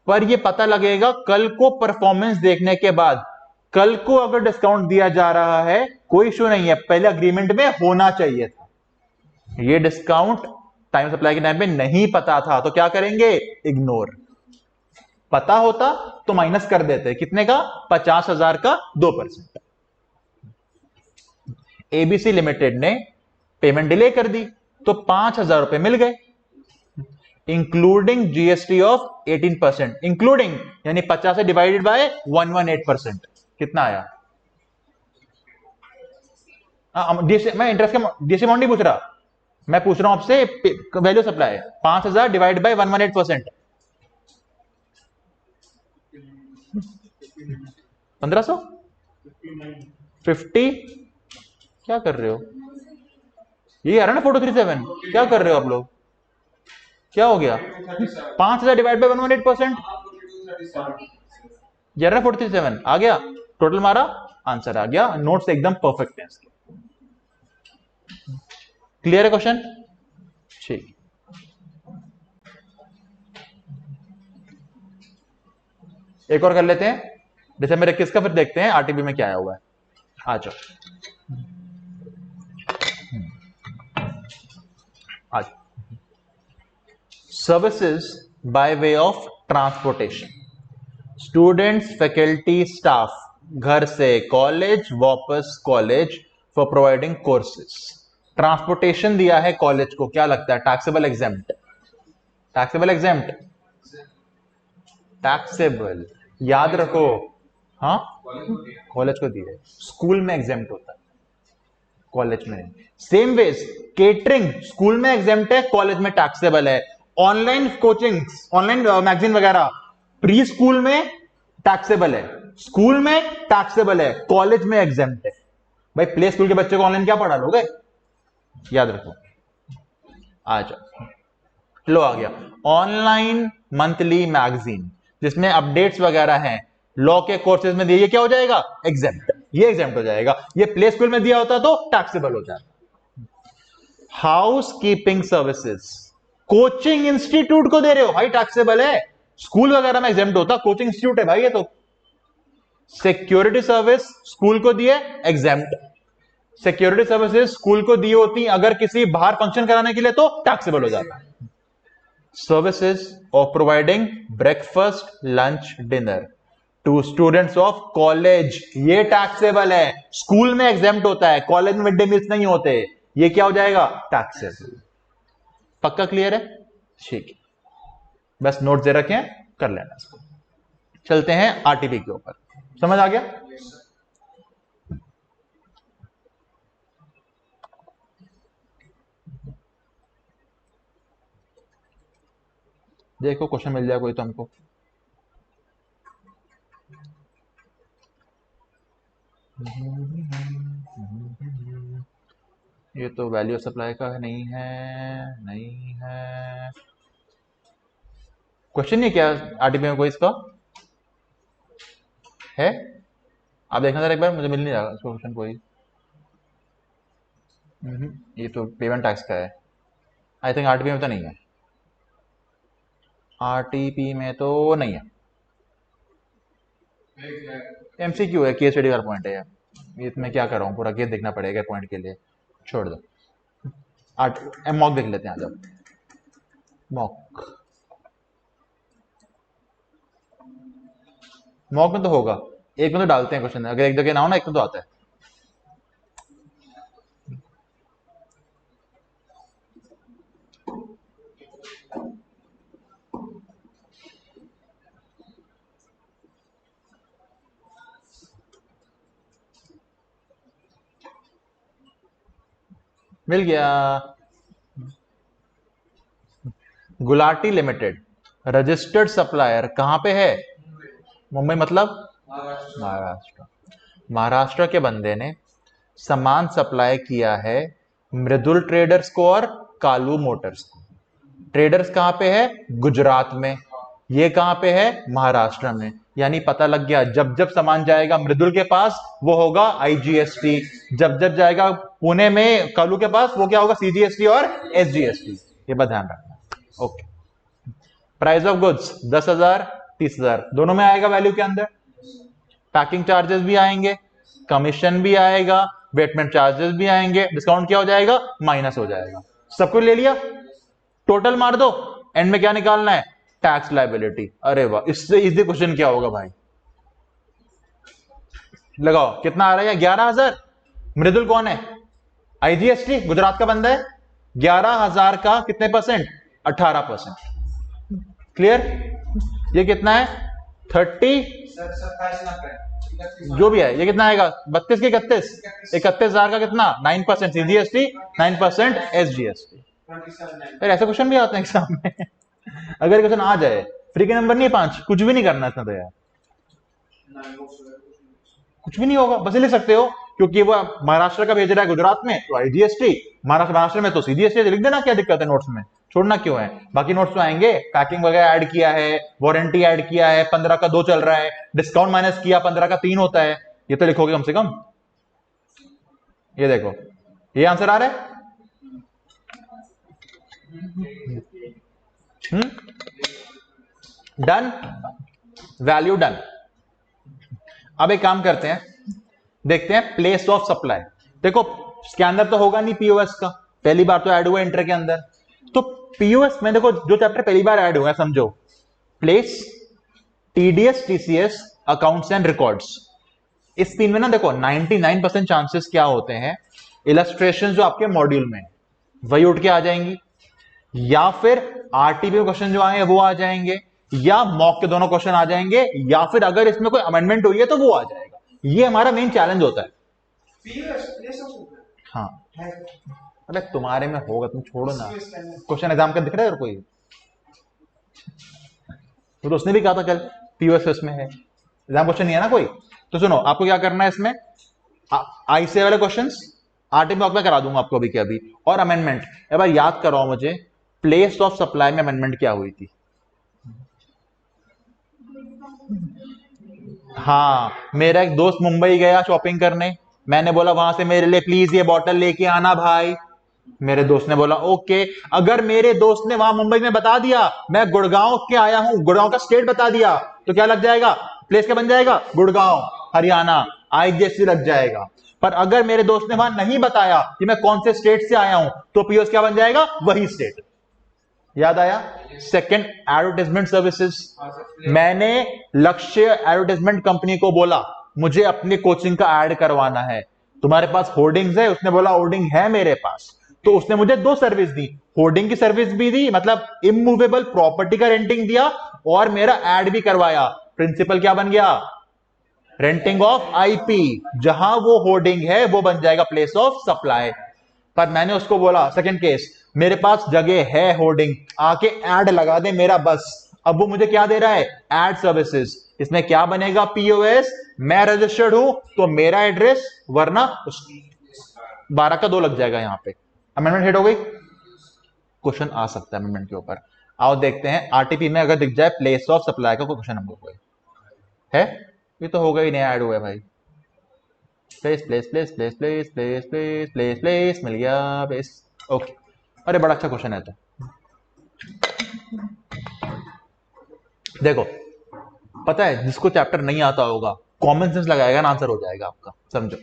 पर यह पता लगेगा कल को परफॉर्मेंस देखने के बाद, कल को अगर डिस्काउंट दिया जा रहा है कोई इश्यू नहीं है, पहले अग्रीमेंट में होना चाहिए था। यह डिस्काउंट टाइम सप्लाई के टाइम पे नहीं पता था, तो क्या करेंगे? इग्नोर। पता होता तो माइनस कर देते, कितने का? 50,000 का 2%। एबीसी लिमिटेड ने पेमेंट डिले कर दी तो 5,000 रुपए मिल गए, इंक्लूडिंग जीएसटी ऑफ 18%, इंक्लूडिंग यानी 50 से डिवाइडेड बाय 118%, कितना आया? मैं इंटरेस्ट का डीएसटी अमाउंट नहीं पूछ रहा, मैं पूछ रहा हूं आपसे वैल्यू सप्लाई। 5,000 डिवाइड बाय 118%, 1500, 50, क्या कर रहे हो? ये आ रहा ना 437, क्या कर रहे हो आप लोग? क्या हो गया? 5,000 डिवाइड बाय 118%, ये रहा 437 आ गया, टोटल मारा, आंसर आ गया। नोट्स एकदम परफेक्ट है इसके। क्लियर है क्वेश्चन? ठीक, एक और कर लेते हैं दिसंबर 21 का, फिर देखते हैं आरटीबी में क्या आया हुआ है। आ जाओ, आज services by way of transportation, students, faculty, staff, घर से कॉलेज, वापस college, for providing courses. Transportation दिया है कॉलेज को, क्या लगता है? Taxable exempt? Taxable exempt? Taxable, याद रखो। हाँ, कॉलेज को दिया है, स्कूल में एग्जेम्प्ट होता है, कॉलेज में नहीं। सेम वेज केटरिंग स्कूल में एग्जेम्प्ट है, कॉलेज में टैक्सेबल है। ऑनलाइन कोचिंग, ऑनलाइन मैगजीन वगैरह प्री स्कूल में टैक्सेबल है, स्कूल में टैक्सेबल है, कॉलेज में एग्जेम्प्ट है। भाई प्ले स्कूल के बच्चे को ऑनलाइन क्या पढ़ा लोगे, याद रखो। आ जाओ, लो आ गया ऑनलाइन मंथली मैगजीन जिसमें अपडेट्स वगैरह हैं लॉ के कोर्सेज में दिए, ये क्या हो जाएगा, एग्जेम्प्ट, ये एग्जेम्प्ट हो जाएगा। ये प्ले स्कूल में दिया होता तो टैक्सेबल हो जाता। House keeping services coaching institute को दे रहे हो भाई, टैक्सेबल है। स्कूल वगैरह में एग्जेम्प्ट होता, कोचिंग इंस्टीट्यूट है भाई ये तो। सिक्योरिटी सर्विस स्कूल को दिए, एग्जेम्प्ट। सिक्योरिटी सर्विसेज स्कूल को दी होती अगर किसी बाहर फंक्शन कराने के लिए तो टैक्सेबल हो जाता। Services of providing breakfast lunch dinner to students of college, ये टैक्सेबल है। स्कूल में एग्जेम्प्ट होता है, कॉलेज में मिड डे मील्स नहीं होते, ये क्या हो जाएगा, टैक्सेबल। पक्का क्लियर है, ठीक है, बस नोट दे रखे हैं, कर लेना इसको। चलते हैं आरटीपी के ऊपर, समझ आ गया। देखो क्वेश्चन मिल जाए कोई तो हमको। ये तो वैल्यू सप्लाई का नहीं है, नहीं है क्वेश्चन, नहीं क्या आरटीपी में कोई इसका है, आप देखना जरा एक बार, मुझे मिल नहीं रहा इसका क्वेश्चन कोई। ये तो पेमेंट टैक्स का है, आई थिंक आरटीपी में तो नहीं है, आरटीपी में तो नहीं है। एमसीक्यू है, केस स्टडी का पॉइंट है, इसमें क्या कर रहा हूँ, पूरा केस देखना पड़ेगा पॉइंट के लिए, छोड़ दो। मॉक देख लेते हैं, आ जाओ मॉक। मॉक में तो होगा, एक में तो डालते हैं क्वेश्चन, अगर एक जगह ना हो ना, एक में तो आता है। मिल गया। गुलाटी लिमिटेड रजिस्टर्ड सप्लायर कहां पे है, मुंबई मतलब महाराष्ट्र। महाराष्ट्र के बंदे ने सामान सप्लाई किया है मृदुल ट्रेडर्स को और कालू मोटर्स को। ट्रेडर्स कहां पे है, गुजरात में, ये कहां पे है, महाराष्ट्र में। यानी पता लग गया, जब जब सामान जाएगा मृदुल के पास वो होगा आईजीएसटी, जब जब जाएगा पुणे में कालू के पास वो क्या होगा, सीजीएसटी और एसजीएसटी। ये बात ध्यान रखना। ओके, प्राइस ऑफ गुड्स 10,000 30,000 दोनों में आएगा वैल्यू के अंदर। पैकिंग चार्जेस भी आएंगे, कमीशन भी आएगा, वेटमेंट चार्जेस भी आएंगे, डिस्काउंट क्या हो जाएगा, माइनस हो जाएगा। सब कुछ ले लिया, टोटल मार दो, एंड में क्या निकालना है, टैक्स लायबिलिटी। अरे वाह, इससे इजी क्वेश्चन क्या होगा भाई, लगाओ कितना आ रहा है, 11,000। मृदुल कौन है, आईजीएसटी, गुजरात का बंदा है। 11,000 का कितने परसेंट, 18%। क्लियर, ये कितना है 30, जो भी है, ये कितना आएगा 32 के 31, 31,000 का कितना 9% सीजीएसटी, 9% एसजीएसटी। फिर ऐसे क्वेश्चन भी आते हैं एग्जाम में अगर क्वेश्चन आ जाए, फ्री के नंबर नहीं 5, कुछ भी नहीं करना इतना तो यार, कुछ भी नहीं होगा, बस लिख सकते हो क्योंकि वो महाराष्ट्र का भेज रहा है गुजरात में तो आईजीएसटी, महाराष्ट्र में तो सीजीएसटी, लिख देना, क्या दिक्कत है नोट्स में, छोड़ना क्यों है। बाकी नोट्स तो आएंगे, पैकिंग वगैरह ऐड किया है, वारंटी ऐड किया है, 15 का 2 चल रहा है, डिस्काउंट माइनस किया 15 का 3 होता है, ये तो लिखोगे कम से कम। ये देखो, ये आंसर आ रहा है। Done, value done. अब एक काम करते हैं, देखते हैं प्लेस ऑफ सप्लाई। देखो इसके अंदर तो होगा नहीं पीओएस का, पहली बार तो ऐड हुआ इंटर के अंदर, तो पीओएस में देखो जो चैप्टर पहली बार ऐड हुआ है, समझो place, TDS, TCS, accounts and records. इस तीन में ना देखो 99% चांसेस क्या होते हैं, इलस्ट्रेशन जो आपके मॉड्यूल में वही उठ के आ जाएंगी, या फिर आरटीपी क्वेश्चन जो आए वो आ जाएंगे, या मॉक के दोनों क्वेश्चन आ जाएंगे, या फिर अगर इसमें कोई अमेंडमेंट हुई है तो वो आ जाएगा। ये हमारा मेन चैलेंज होता है। हाँ, अरे तुम्हारे में होगा, तुम छोड़ो ना, क्वेश्चन एग्जाम का दिख रहा है कोई, तो उसने भी कहा था कल पीओएस में है, एग्जाम क्वेश्चन नहीं है ना कोई। तो सुनो, आपको क्या करना है इसमें, आई से वाले क्वेश्चंस आरटी ब्लॉक में करा दूंगा आपको अभी के अभी। और अमेंडमेंट एक बार याद कराओ मुझे, प्लेस ऑफ सप्लाई में अमेंडमेंट क्या हुई थी? हाँ, मेरा एक दोस्त मुंबई गया शॉपिंग करने, मैंने बोला वहां से मेरे लिए प्लीज ये बॉटल लेके आना भाई। मेरे दोस्त ने बोला ओके। अगर मेरे दोस्त ने वहां मुंबई में बता दिया मैं गुड़गांव के आया हूं, गुड़गांव का स्टेट बता दिया, तो क्या लग जाएगा? प्लेस क्या बन जाएगा? गुड़गांव हरियाणा, आईजीएसटी लग जाएगा। पर अगर मेरे दोस्त ने वहां नहीं बताया कि मैं कौन से स्टेट से आया हूं, तो पीओएस क्या बन जाएगा? वही स्टेट। याद आया? Second, advertisement services. मैंने लक्ष्य एडवर्टाइजमेंट कंपनी को बोला मुझे अपनी कोचिंग का ऐड करवाना है, तुम्हारे पास होर्डिंग्स है? उसने बोला होर्डिंग है मेरे पास। तो उसने मुझे दो सर्विस दी, होर्डिंग की सर्विस भी दी, मतलब इमूवेबल प्रॉपर्टी का रेंटिंग दिया, और मेरा ऐड भी करवाया। प्रिंसिपल क्या बन गया? Renting of IP. जहां वो होर्डिंग है वो बन जाएगा प्लेस ऑफ सप्लाई। पर मैंने उसको बोला सेकंड केस, मेरे पास जगह है होर्डिंग, आके ऐड लगा दे मेरा बस। अब वो मुझे क्या दे रहा है? Add services. इसमें क्या बनेगा? पीओएस। मैं रजिस्टर्ड हूं तो मेरा एड्रेस, वरना 12 का 2 लग जाएगा यहां पे। अमेंडमेंट हिट हो गई। क्वेश्चन आ सकता है अमेंडमेंट के ऊपर। आओ देखते हैं आरटीपी में अगर दिख जाए प्लेस ऑफ सप्लाई का कोई क्वेश्चन हमको कोई है। ये तो होगा ही, नया ऐड हुआ है भाई। Place place place place place place place place place मिल गया प्लेस। ओके, अरे बड़ा अच्छा क्वेश्चन है। तो देखो, पता है जिसको चैप्टर नहीं आता होगा कॉमन सेंस लगाएगा ना, आंसर हो जाएगा आपका। समझो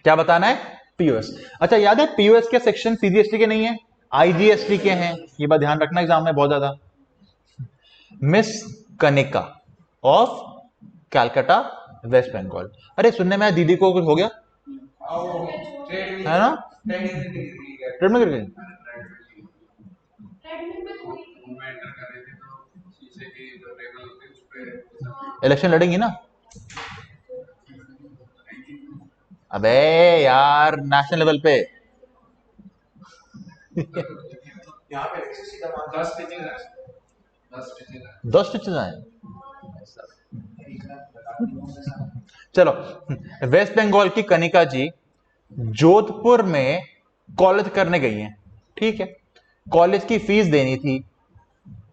क्या बताना है? पीओएस। अच्छा याद है पीओएस के सेक्शन सीजीएसटी के नहीं है, आईजीएसटी के हैं। ये बात ध्यान रखना एग्जाम में बहुत ज्यादा। Miss Kanika of Calcutta West Bengal. अरे सुनने में दीदी को कुछ हो गया है ना? ट्रेड में गिर गई। इलेक्शन लड़ेंगी ना? अबे यार नेशनल लेवल पे यहाँ पे 10 स्टिचेस आए। चलो, वेस्ट बंगाल की कनिका जी जोधपुर में कॉलेज करने गई हैं, ठीक है? कॉलेज की फीस देनी थी।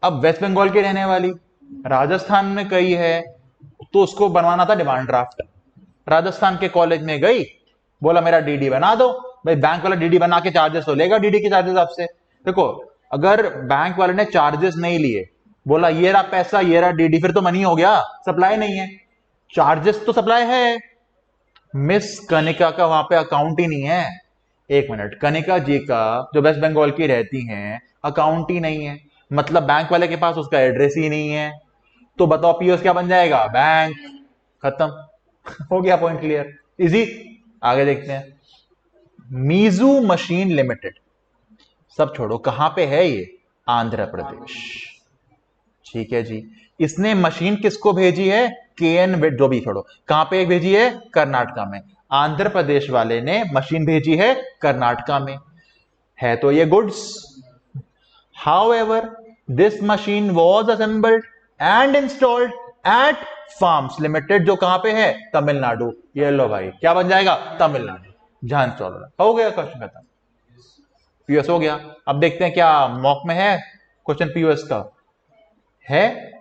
अब वेस्ट बंगाल की रहने वाली, राजस्थान में गई है, तो उसको बनवाना था डिमांड ड्राफ्ट। राजस्थान के कॉलेज में गई, बोला मेरा डीडी बना दो। भाई बैंक वाला डीडी बना के चार्जेस तो लेगा, डीडी के चार्जेस आपसे। देखो, अगर बैंक वाले ने चार्जेस नहीं लिए, बोला ये रहा पैसा ये रहा डीडी, फिर तो मनी हो गया, सप्लाई नहीं है। चार्जेस तो सप्लाई है। मिस कनिका का वहां पे अकाउंट ही नहीं है। एक मिनट, कनिका जी का जो वेस्ट बंगाल की रहती हैं अकाउंट ही नहीं है, मतलब बैंक वाले के पास उसका एड्रेस ही नहीं है। तो बताओ पीओएस क्या बन जाएगा? बैंक। खत्म। हो गया, पॉइंट क्लियर, इजी। आगे देखते हैं। मीजू मशीन लिमिटेड, सब छोड़ो, कहां पे है ये? आंध्र प्रदेश, ठीक है जी। इसने मशीन किसको भेजी है? केएन वेट, जो भी छोड़ो, कहां पे भेजी है? कर्नाटका में। आंध्र प्रदेश वाले ने मशीन भेजी है कर्नाटका में। है तो ये goods. However this machine was assembled and installed eight farms limited, जो कहां पे है? तमिलनाडु। ये लो भाई, क्या बन जाएगा? तमिलनाडु। जहां इंस्टॉल हो गया, क्वेश्चन खत्म। पीओएस हो गया। अब देखते हैं क्या मॉक में है क्वेश्चन पीओएस का। है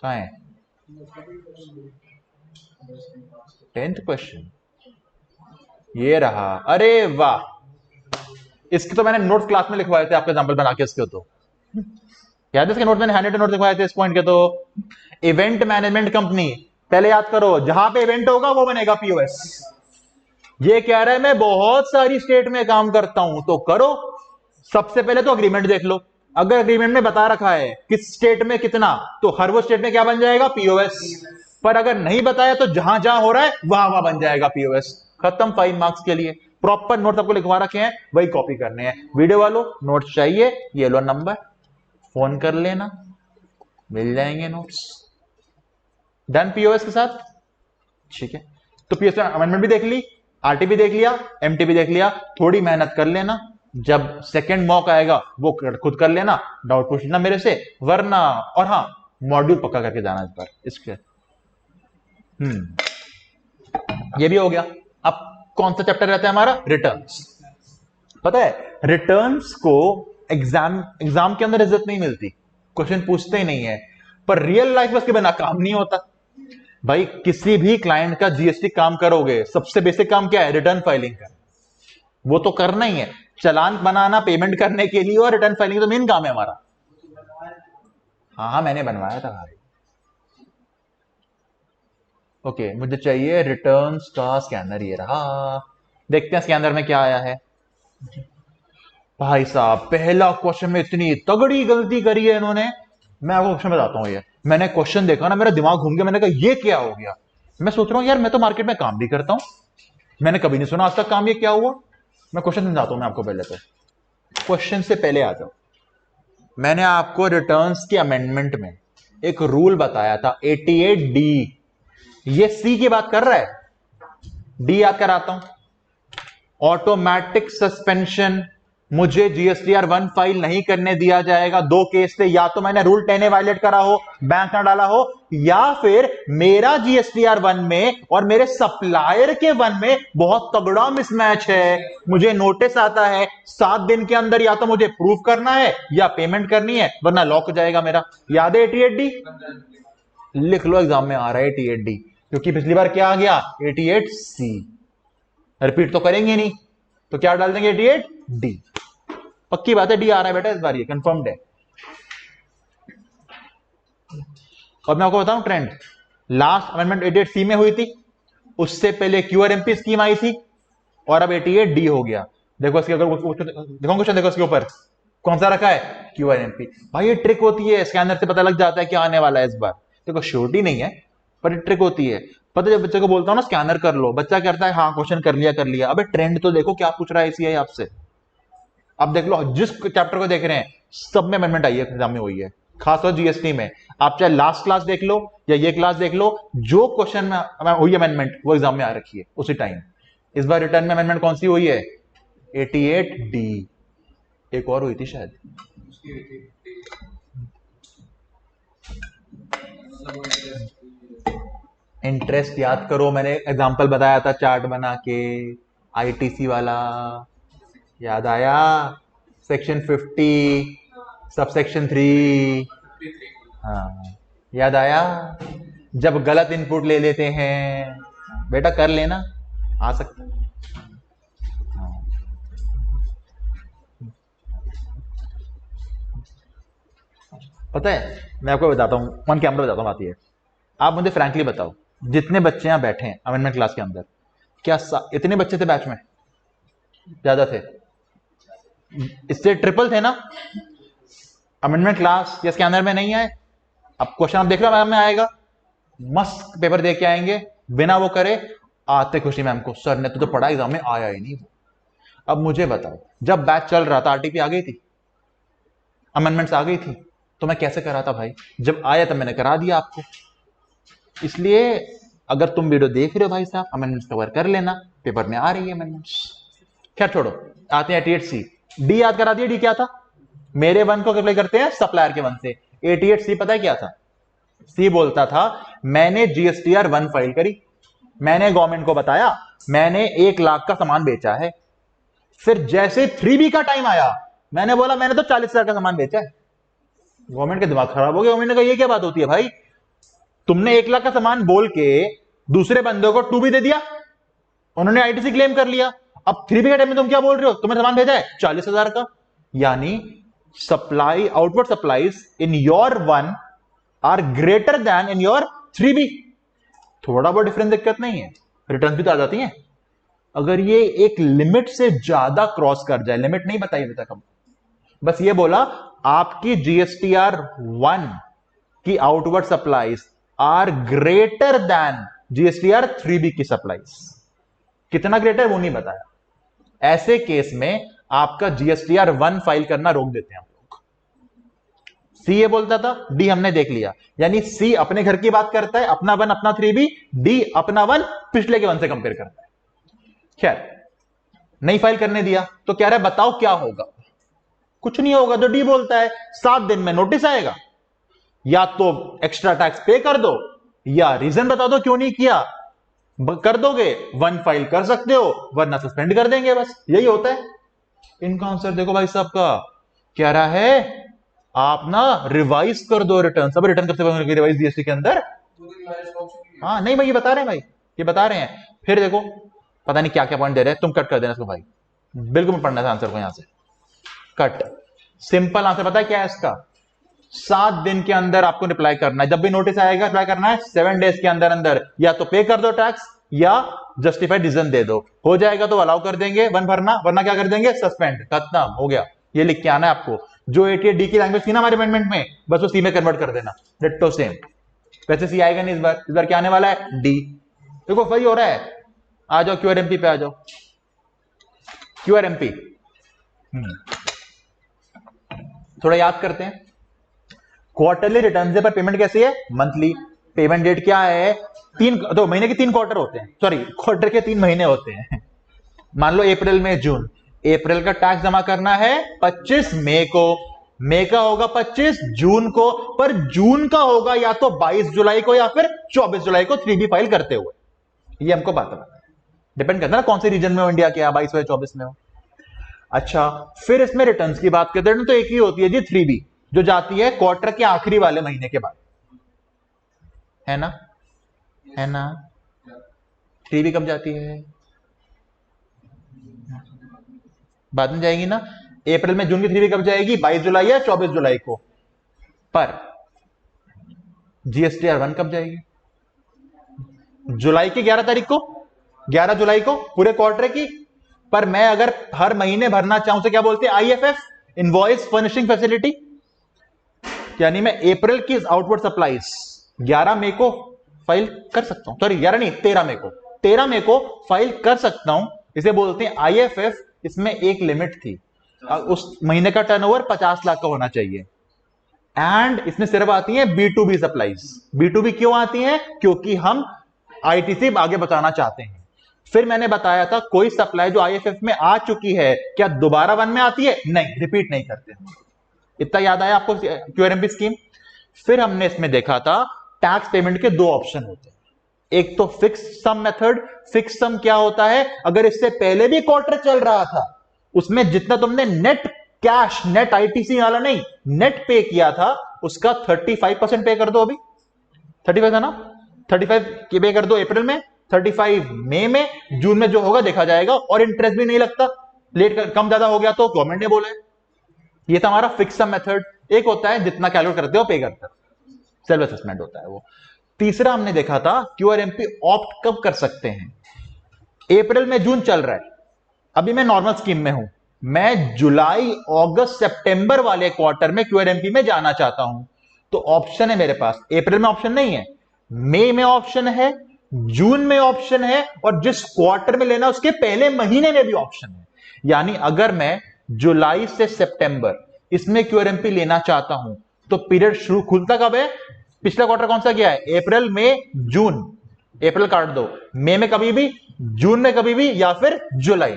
कहां है? 10th क्वेश्चन ये रहा। अरे वाह, इसके तो मैंने नोट्स क्लास में लिखवाए थे आपके एग्जांपल बना के। इसके तो याद है, इसके नोट मैंने हैंड नोट लिखवाए थे इस पॉइंट के। तो इवेंट मैनेजमेंट कंपनी, पहले याद करो, जहां पे इवेंट होगा वो बनेगा पीओएस। ये कह रहा है मैं बहुत सारी स्टेट में काम करता हूं, तो करो। सबसे पहले तो अग्रीमेंट देख लो, अगर अग्रीमेंट में बता रखा है किस स्टेट में कितना, तो हर वो स्टेट में क्या बन जाएगा? पीओएस। पर अगर नहीं बताया तो जहां जहां हो रहा है वहां वहां बन जाएगा पीओएस। खत्म। 5 मार्क्स के लिए प्रॉपर नोट्स आपको लिखवा रखे हैं, वही कॉपी करने हैं। वीडियो वालों नोट्स चाहिए, ये लो नंबर, फोन कर लेना, मिल जाएंगे नोट्स। डन पीओएस के साथ, ठीक है? तो पीओएस अमेंडमेंट भी देख ली, आरटी भी देख लिया, एमटी भी देख लिया। थोड़ी मेहनत कर लेना, जब सेकंड मॉक आएगा वो खुद कर लेना, डाउट पूछ लेना मेरे से, वरना। और हाँ, मॉड्यूल पक्का करके जाना इस बार इसके। ये भी हो गया। अब कौन सा चैप्टर रहता है हमारा? रिटर्न्स। पता है रिटर्न्स को एग्जाम के अंदर इज्जत नहीं मिलती, क्वेश्चन पूछते ही नहीं है, पर रियल लाइफ में उसके बिना काम नहीं होता भाई। किसी भी क्लाइंट का जीएसटी काम करोगे, सबसे बेसिक काम क्या है? रिटर्न फाइलिंग का। वो तो करना ही है, चालान बनाना पेमेंट करने के लिए, और रिटर्न फाइलिंग तो मेन काम है हमारा। हाँ हाँ मैंने बनवाया था भाई। ओके मुझे चाहिए रिटर्न्स का स्कैनर, ये रहा। देखते हैं स्कैनर में क्या आया है। भाई साहब पहला क्वेश्चन में इतनी तगड़ी गलती करी है इन्होंने। मैं आपको क्वेश्चन बताता हूं। ये मैंने क्वेश्चन देखा ना, मेरा दिमाग घूम गया। मैंने कहा ये क्या हो गया। मैं सोच रहा हूं यार मैं तो मार्केट में काम भी करता हूं, मैंने कभी नहीं सुना आज तक काम। ये क्या हुआ? मैं क्वेश्चन समझाता हूं मैं आपको। पहले तो क्वेश्चन से पहले आ जाओ। मैंने आपको रिटर्न्स के अमेंडमेंट में एक रूल बताया था 88D। ये सी की बात कर रहा है, डी याद कराता हूं। ऑटोमेटिक सस्पेंशन, मुझे जीएसटीआर 1 फाइल नहीं करने दिया जाएगा। दो केस थे, या तो मैंने रूल 10A वायलेट करा हो, बैंक ना डाला हो, या फिर मेरा जीएसटीआर 1 में और मेरे सप्लायर के 1 में बहुत तगड़ा मिसमैच है। मुझे नोटिस आता है 7 दिन के अंदर या तो मुझे प्रूफ करना है या पेमेंट करनी है, वरना लॉक हो जाएगा मेरा। याद है 88D? लिख लो, एग्जाम में आ रहा है 88D, क्योंकि पिछली बार क्या आ गया? 88C। रिपीट तो करेंगे नहीं, तो क्या डाल देंगे? 88D। पक्की बात है डी आ रहा है बेटा इस बार, ये कंफर्म्ड है। और मैं आपको बताऊं ट्रेंड, लास्ट अमेंडमेंट 88C में हुई थी, उससे पहले क्यूआरएमपी स्कीम आई थी, और अब 88D हो गया। देखो इसके अगर देखो क्वेश्चन, देखो इसके ऊपर कौन सा रखा है? क्यूआरएमपी। भाई ये ट्रिक होती है, स्कैनर से पता लग जाता है क्या आने वाला है इस बार। देखो श्योरिटी नहीं है, पर ट्रिक होती है। पता है जब बच्चे को बोलता हूं ना स्कैनर कर लो, बच्चा कहता है हाँ क्वेश्चन कर लिया। अबे ट्रेंड तो देखो क्या पूछ रहा है ICAI आपसे। अब देख लो जिस चैप्टर को देख रहे हैं सब में अमेंडमेंट आई है, एग्जाम में हुई है, खासतौर जीएसटी में। आप चाहे लास्ट क्लास देख लो या ये क्लास देख लो, जो क्वेश्चन में हुई अमेंडमेंट वो एग्जाम में आ रखी है उसी टाइम। इस बार रिटर्न में अमेंडमेंट कौन सी हुई है? 88D। एक और हुई थी शायद, इंटरेस्ट याद करो, मैंने एग्जांपल बताया था चार्ट बना के, ITC वाला याद आया? Section 50 subsection 3। हाँ याद आया? जब गलत इनपुट ले लेते हैं बेटा, कर लेना, आ सकता। हाँ। पता है मैं आपको बताता हूँ, ऑन कैमरा बताता हूँ बात ये। आप मुझे फ्रैंकली बताओ, जितने बच्चे यहाँ बैठे हैं अमेंडमेंट क्लास के अंदर, क्या इतने बच्चे थे बैच में? ज्यादा थे? इससे ट्रिपल थे ना? अमेंडमेंट क्लास या स्कैनर में नहीं आए। अब क्वेश्चन आप देख रहे हो मैम में आएगा, मस्त पेपर दे के आएंगे, बिना वो करे आते खुशी मैम को, सर ने तो पढ़ा एग्जाम में, आया ही नहीं वो। अब मुझे बताओ, जब बैच चल रहा था आरटीपी आ गई थी, अमेंडमेंट्स आ गई थी, तो मैं कैसे करा था भाई? जब आया तब मैंने करा दिया आपको। इसलिए अगर तुम वीडियो देख रहे हो भाई साहब, अमेंडमेंट्स कवर कर लेना, पेपर में आ रही है अमेंडमेंट्स। खैर छोड़ो, आते हैं 88C। डी याद करा दिया, डी क्या था? मेरे 1 को अप्लाई करते हैं सप्लायर के 1 से। 88C पता है क्या था? सी बोलता था मैंने जीएसटीआर 1 फाइल करी, मैंने गवर्नमेंट को बताया मैंने 1 लाख का सामान बेचा है। फिर जैसे 3B का टाइम आया, मैंने बोला मैंने तो 40,000 का सामान बेचा है। गवर्नमेंट के दिमाग खराब हो गया, गवर्नमेंट ने कहा ये क्या बात होती है भाई, तुमने 1 लाख का सामान बोल के दूसरे बंदे को 2B दे दिया, उन्होंने आईटीसी क्लेम कर लिया। अब 3B के टाइम में तुम क्या बोल रहे हो, तुमने सामान भेजा है 40,000 का। यानी supply, outward supplies in your 1 are greater than in your 3B। थोड़ा बहुत डिफरेंस दिक्कत नहीं है, रिटर्न भी तो आ जाती है। अगर ये एक लिमिट से ज्यादा क्रॉस कर जाए, लिमिट नहीं बताई अभी तक हम, बस ये बोला आपकी जीएसटीआर 1 की outward supplies are greater than GSTR 3B की सप्लाईज। कितना ग्रेटर वो नहीं बताया। ऐसे केस में आपका जीएसटीआर 1 फाइल करना रोक देते हैं हम लोग। सी ये बोलता था, डी हमने देख लिया। यानी सी अपने घर की बात करता है, अपना 1 अपना 3B, डी अपना 1 पिछले के 1 से कंपेयर करता है। खैर नहीं फाइल करने दिया तो कह रहा है बताओ क्या होगा। कुछ नहीं होगा, तो डी बोलता है 7 दिन में नोटिस आएगा, या तो एक्स्ट्रा टैक्स पे कर दो या रीजन बता दो क्यों नहीं किया। कर दोगे, वन फाइल कर सकते हो, वरना सस्पेंड कर देंगे, बस यही होता है। इनका आंसर देखो भाई साहब का क्या रहा है, आप ना रिवाइज कर दो रिटर्न, सब रिटर्न करते हुए रिवाइज जीएसटी के अंदर। हाँ नहीं भाई, ये बता रहे हैं भाई, ये बता रहे हैं। फिर देखो पता नहीं क्या क्या पॉइंट दे रहे हैं, तुम कट कर देना इसको भाई, बिल्कुल पढ़ना था आंसर को यहां से कट। सिंपल आंसर पता है क्या है इसका, 7 दिन के अंदर आपको रिप्लाई करना है, जब भी नोटिस आएगा रिप्लाई करना है 7 डेज के अंदर अंदर, या तो पे कर दो टैक्स या जस्टिफाइड रीजन दे दो, हो जाएगा तो अलाउ कर देंगे वन भरना, वरना क्या कर देंगे सस्पेंड, खत्म हो गया। ये लिख के आना है आपको, जो 88D की लैंग्वेज थी ना हमारे अमेंडमेंट में, बस वो सी में कन्वर्ट कर देना, डिट्टो सेम। वैसे सी आएगा नहीं इस बार क्या आने वाला है, डी। देखो वही हो रहा है, आ जाओ क्यूआरएमपी पे आ जाओ, क्यूआरएमपी थोड़ा याद करते हैं। क्वार्टरली रिटर्न पर पेमेंट कैसी है, मंथली। पेमेंट डेट क्या है, तो महीने के 3 क्वार्टर होते हैं, सॉरी क्वार्टर के 3 महीने होते हैं। मान लो अप्रैल में जून, अप्रैल का टैक्स जमा करना है 25 मई को, मई का होगा 25 जून को, पर जून का होगा या तो 22 जुलाई को या फिर 24 जुलाई को 3B फाइल करते हुए। ये हमको बात है, डिपेंड करता है ना कौन से रीजन में हो इंडिया के, 22 या 24 में हो। अच्छा फिर इसमें रिटर्न्स की बात करते हैं तो एक ही होती है जी 3B, जो जाती है क्वार्टर के आखिरी वाले महीने के बाद, है ना, है ना। 3B कब जाती है, बाद में जाएगी ना, अप्रैल में जून की 3B कब जाएगी, 22 जुलाई या 24 जुलाई को। पर GSTR1 कब जाएगी, जुलाई की 11 तारीख को, 11 जुलाई को पूरे क्वार्टर की। पर मैं अगर हर महीने भरना चाहूं तो क्या बोलते हैं, IFF, इनवॉइस फर्निशिंग फैसिलिटी, यानी मैं अप्रैल की आउटवर्ड सप्लाईज 11 मई को फाइल कर सकता हूं, सॉरी 11 नहीं 13 मई को, 13 मई को फाइल कर सकता हूं, इसे बोलते हैं IFF। इसमें एक लिमिट थी, उस महीने का टर्नओवर 50 लाख का होना चाहिए। एंड इसमें सिर्फ आती है B2B सप्लाईज। B2B क्यों आती है, क्योंकि हम ITC आगे बताना चाहते हैं। फिर मैंने बताया था कोई सप्लाई जो IFF में आ चुकी है क्या दोबारा वन में आती है, नहीं, रिपीट नहीं करते। इतना याद आया आपको क्यूआरएमपी स्कीम। फिर हमने इसमें देखा था टैक्स पेमेंट के 2 ऑप्शन होते हैं, एक तो फिक्स सम मेथड। फिक्स सम क्या होता है, अगर इससे पहले भी क्वार्टर चल रहा था, उसमें जितना तुमने नेट कैश, नेट ITC वाला नहीं, नेट पे किया था, उसका 35% पे कर दो। अभी 35 है ना, 35 पे कर दो अप्रैल में, 35 मई में, जून में जो होगा देखा जाएगा, और इंटरेस्ट भी नहीं लगता। लेट कम ज्यादा हो गया तो गवर्नमेंट ने बोला है। ये था हमारा फिक्स सम मेथड। एक होता है जितना कैलकुलेट करते हो पे करते हो, सेल्फ असेसमेंट होता है वो। तीसरा हमने देखा था क्यूआरएमपी ऑप्ट कब कर सकते हैं, अप्रैल में जून चल रहा है, अभी मैं नॉर्मल स्कीम में हूं, मैं जुलाई अगस्त सितंबर वाले क्वार्टर में क्यूआरएमपी में जाना चाहता हूं, तो ऑप्शन है मेरे पास। अप्रैल में ऑप्शन नहीं है, मई में ऑप्शन है, जून में ऑप्शन है, और जिस क्वार्टर में लेना उसके पहले महीने में भी ऑप्शन है। यानी अगर मैं जुलाई से सितंबर इसमें क्यूआरएमपी लेना चाहता हूं तो पीरियड शुरू खुलता कब है, पिछला क्वार्टर कौन सा गया है, अप्रैल मई जून, अप्रैल काट दो, मई में कभी भी, जून में कभी भी, या फिर जुलाई।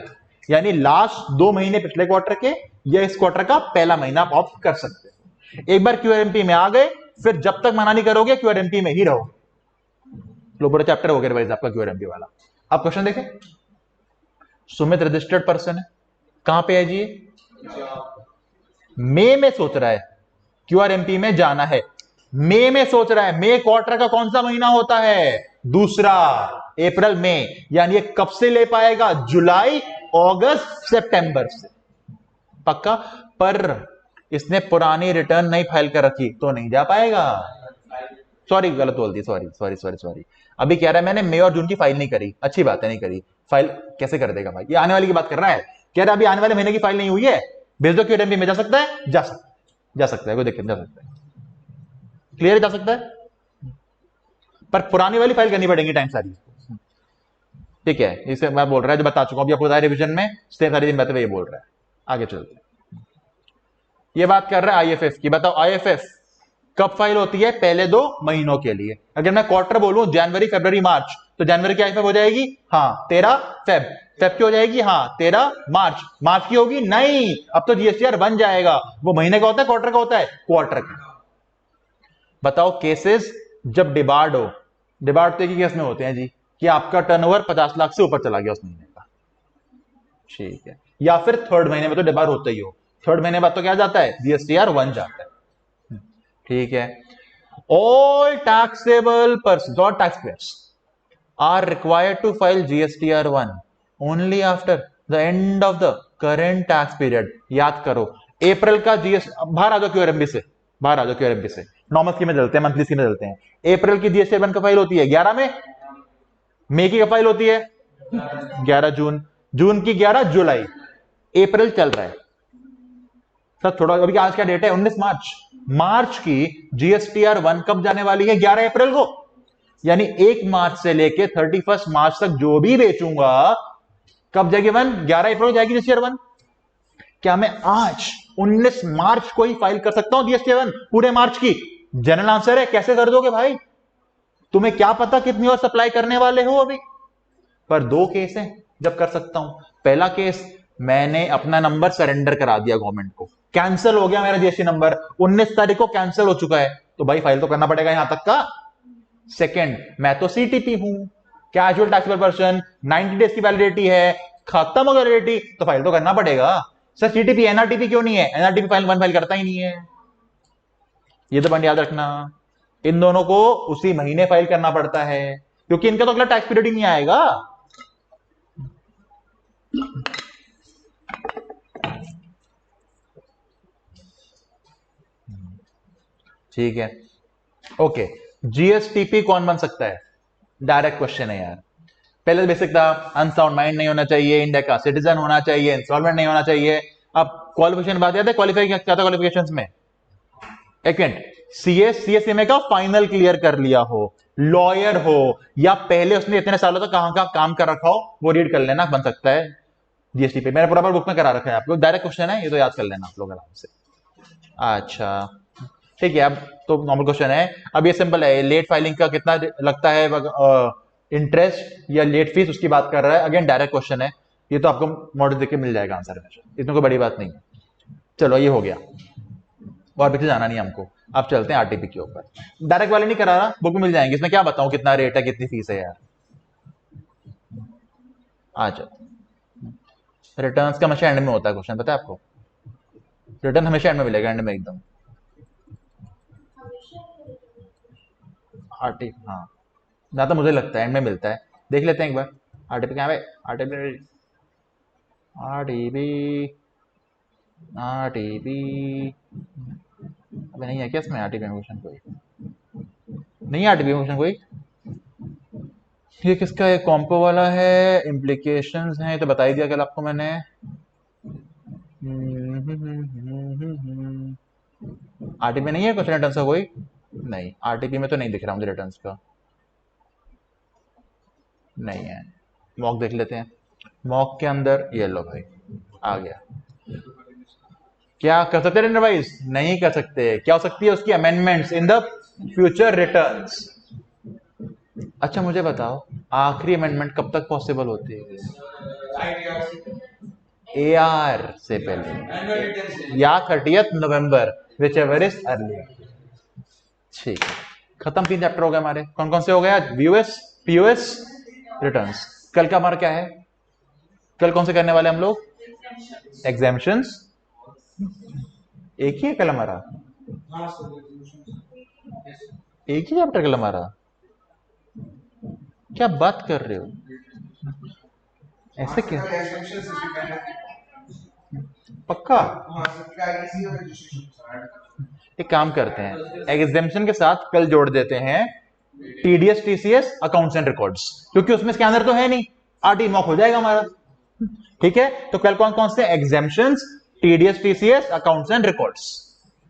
यानी लास्ट 2 महीने पिछले क्वार्टर के या इस क्वार्टर का पहला महीना आप ऑप्ट कर सकते हैं। एक बार क्यूआरएमपी में आ गए फिर जब तक मना नहीं करोगे क्यूआरएमपी में ही रहोगे। लो पूरा चैप्टर हो गया रिवाइज आपका क्यूआरएमपी वाला। आप क्वेश्चन देखें, सुमित रजिस्टर्ड पर्सन है, कहां पे है जी, मई में सोच रहा है क्यूआरएमपी में जाना है, मई में सोच रहा है। मई क्वार्टर का कौन सा महीना होता है, दूसरा, अप्रैल मई, यानी ये कब से ले पाएगा, जुलाई अगस्त सितंबर से, पक्का। पर इसने पुरानी रिटर्न नहीं फाइल कर रखी तो नहीं जा पाएगा। सॉरी गलत बोल दी, सॉरी सॉरी सॉरी सॉरी। अभी कह रहा है मैंने मई और जून की फाइल नहीं करी, अच्छी बात है नहीं करी, फाइल कैसे कर देगा भाई, ये आने वाली की बात कर रहा है, कह रहा है अभी आने वाले महीने की फाइल नहीं हुई है, भेज दो क्यूआरएमपी में, जा सकता है, जा सकता है, कोई दिक्कत, जा सकता है, क्लियर जा सकता है, पर पुरानी वाली फाइल करनी पड़ेगी टाइम सारी, ठीक है। इसे मैं बोल रहा है जो बता चुका हूं, अभी आपको बताया रिवीजन में सेम सारी दिन बताते ये बोल रहा है। आगे चलते हैं, ये बात कर रहा है IFF की। बताओ IFF कब फाइल होती है, पहले 2 महीनों के लिए। अगर मैं क्वार्टर बोलूं जनवरी फरवरी मार्च, तो जनवरी की IFF हो जाएगी, हाँ 13 फेब, फेब की हो जाएगी, हाँ 13 मार्च, मार्च की होगी नहीं, अब तो GSTR बन जाएगा। वो महीने का होता है क्वार्टर का होता है, क्वार्टर का। बताओ केसेस जब डिबार्ड हो, डिबार्ड तो एक ही केस में होते हैं जी, कि आपका टर्नओवर 50 लाख से ऊपर चला गया उस महीने का, ठीक है, या फिर थर्ड महीने में तो डिबार होता ही हो, थर्ड महीने बाद तो क्या जाता है, जीएसटीआर 1 जाता है, ठीक है। ऑल टैक्सेबल पर्सन और tax payers are required to file GSTR 1 only after the end of the current tax period. याद करो, अप्रैल का जीएस, बाहर आ जाओ क्यूआरएमबी से, बाहर आ जाओ क्यूआरएमबी से, नॉर्मल स्कीम में चलते हैं, मंथली स्कीम में चलते हैं। अप्रैल की जीएसटी 1 का फाइल होती है 11 में, मई की फाइल होती है 11 जून, जून की 11 जुलाई, अप्रैल चल रहा है सर थोड़ा, अभी आज क्या डेट है 19 मार्च, मार्च की जीएसटीआर 1 कब जाने वाली है, 11 अप्रैल को, यानी 1 मार्च से लेके 31 मार्च तक जो भी बेचूंगा कब जाएगी 1, 11 अप्रैल को जाएगी जीएसटीआर 1। क्या मैं आज 19 मार्च को ही फाइल कर सकता हूं जीएसटीआर 1 पूरे मार्च की? जनरल आंसर है कैसे कर दोगे भाई, तुम्हें क्या पता कितनी और सप्लाई करने वाले हो अभी। पर दो केस हैं जब कर सकता हूं। पहला केस, मैंने अपना नंबर सरेंडर करा दिया गवर्नमेंट को, कैंसिल हो गया मेरा जीएसटी नंबर, 19 तारीख को कैंसिल हो चुका है, तो भाई फाइल तो करना पड़ेगा यहां तक का। सेकंड, मैं तो सीटीपी हूं, कैजुअल टैक्सेबल पर्सन, 90 डेज की वैलिडिटी है, खत्म हो गया वैलिडिटी, तो फाइल तो करना पड़ेगा। सर सीटीपी एनआरटीपी क्यों नहीं है, एनआरटीपी फाइल 1 फाइल करता ही नहीं है, ये तो पॉइंट याद रखना। इन दोनों को उसी महीने फाइल करना पड़ता है क्योंकि इनका तो अगला टैक्स पीरियड ही नहीं आएगा। ठीक है, ओके। जीएसटीपी कौन बन सकता है, डायरेक्ट क्वेश्चन है यार। पहले बेसिक था, अनसाउंड माइंड नहीं होना चाहिए, इंडिया का सिटीजन होना चाहिए, इंस्टॉलमेंट नहीं होना चाहिए। अब क्वालिफिकेशन बात याद है, क्वालिफाई क्या था क्वालिफिकेशंस में, एक मिनट, सीएससीएमए का फाइनल क्लियर कर लिया हो, लॉयर हो, या पहले उसने इतने सालों तक कहां का काम कर रखा हो, वो रीड कर लेना, बन सकता है जीएसटी पे। मैंने प्रॉपर बुक में करा रखा है आपको, डायरेक्ट क्वेश्चन है ये, तो याद कर लेना आप लोग आराम से। अच्छा ठीक है, अब तो नॉर्मल क्वेश्चन है। अब ये सिंपल है, लेट फाइलिंग का कितना लगता है इंटरेस्ट या लेट फीस, उसकी बात कर रहा है। अगेन डायरेक्ट क्वेश्शन है, ये तो आपको मॉडल देख के मिल जाएगा आंसर में, इतनी कोई बड़ी बात नहीं। चलो ये हो गया, और पीछे जाना नहीं हमको। अब चलते हैं आरटीपी के ऊपर, डायरेक्ट वाले नहीं करा रहा, बुक में मिल जाएंगे, इसमें क्या बताऊं कितना रेट है कितनी फीस है यार। आ जाओ, रिटर्न्स का हमेशा एंड में होता है क्वेश्चन, पता है आपको, रिटर्न हमेशा एंड में मिलेगा, एंड में एकदम। आरटी, हाँ जहां तो मुझे लगता है एंड में मिलता है, देख लेते हैं एक बार। आरटीपी क्या है, आरटीपी आरटीपी आरटीपी अबे नहीं है क्या इसमें आरटीपी में क्वेश्चन, कोई नहीं है आरटीपी में क्वेश्चन कोई। ये किसका है, कॉम्पो वाला है, इम्प्लीकेशंस हैं, तो बता ही दिया कल आपको मैंने। आरटीपी नहीं है क्वेश्चन रिटर्न्स का कोई, नहीं आरटीपी में तो नहीं दिख रहा मुझे रिटर्न्स का, नहीं है। मॉक देख लेते हैं, मॉक के अंदर ये लो भाई आ गया। क्या कर सकते हैं रिवाइज, नहीं कर सकते। क्या हो सकती है उसकी, amendments in the future returns. अच्छा मुझे बताओ, आखिरी अमेंडमेंट कब तक पॉसिबल होती है, एआर से पहले या 30 नवंबर, विच एवर इज अर्ली। ठीक है, खत्म 3 चैप्टर हो गए हमारे। कौन कौन से हो गए आज, वीयूएस, पीयूएस, रिटर्न्स। कल का हमारा क्या है, कल कौन से करने वाले हम लोग, एग्जाम्पशंस। एक ही है कल हमारा, एक ही चैप्टर कल हमारा, क्या बात कर रहे हो, ऐसे क्या, पक्का। एक काम करते हैं, एग्जाम्पशन के साथ कल जोड़ देते हैं TDS TCS accounts and records, क्योंकि उसमें स्कैनर तो है नहीं, आरटी मॉक हो जाएगा हमारा। ठीक है, तो कल कौन कौन से exemptions, TDS TCS accounts and records,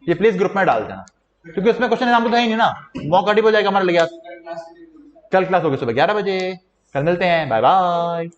ये प्लीज ग्रुप में डाल देना, क्योंकि उसमें क्वेश्चन एग्जाम तो है ही नहीं ना, मॉक आरटी हो जाएगा हमारा। कल क्लास होगी सुबह 11 बजे, कल मिलते हैं, बाय बाय।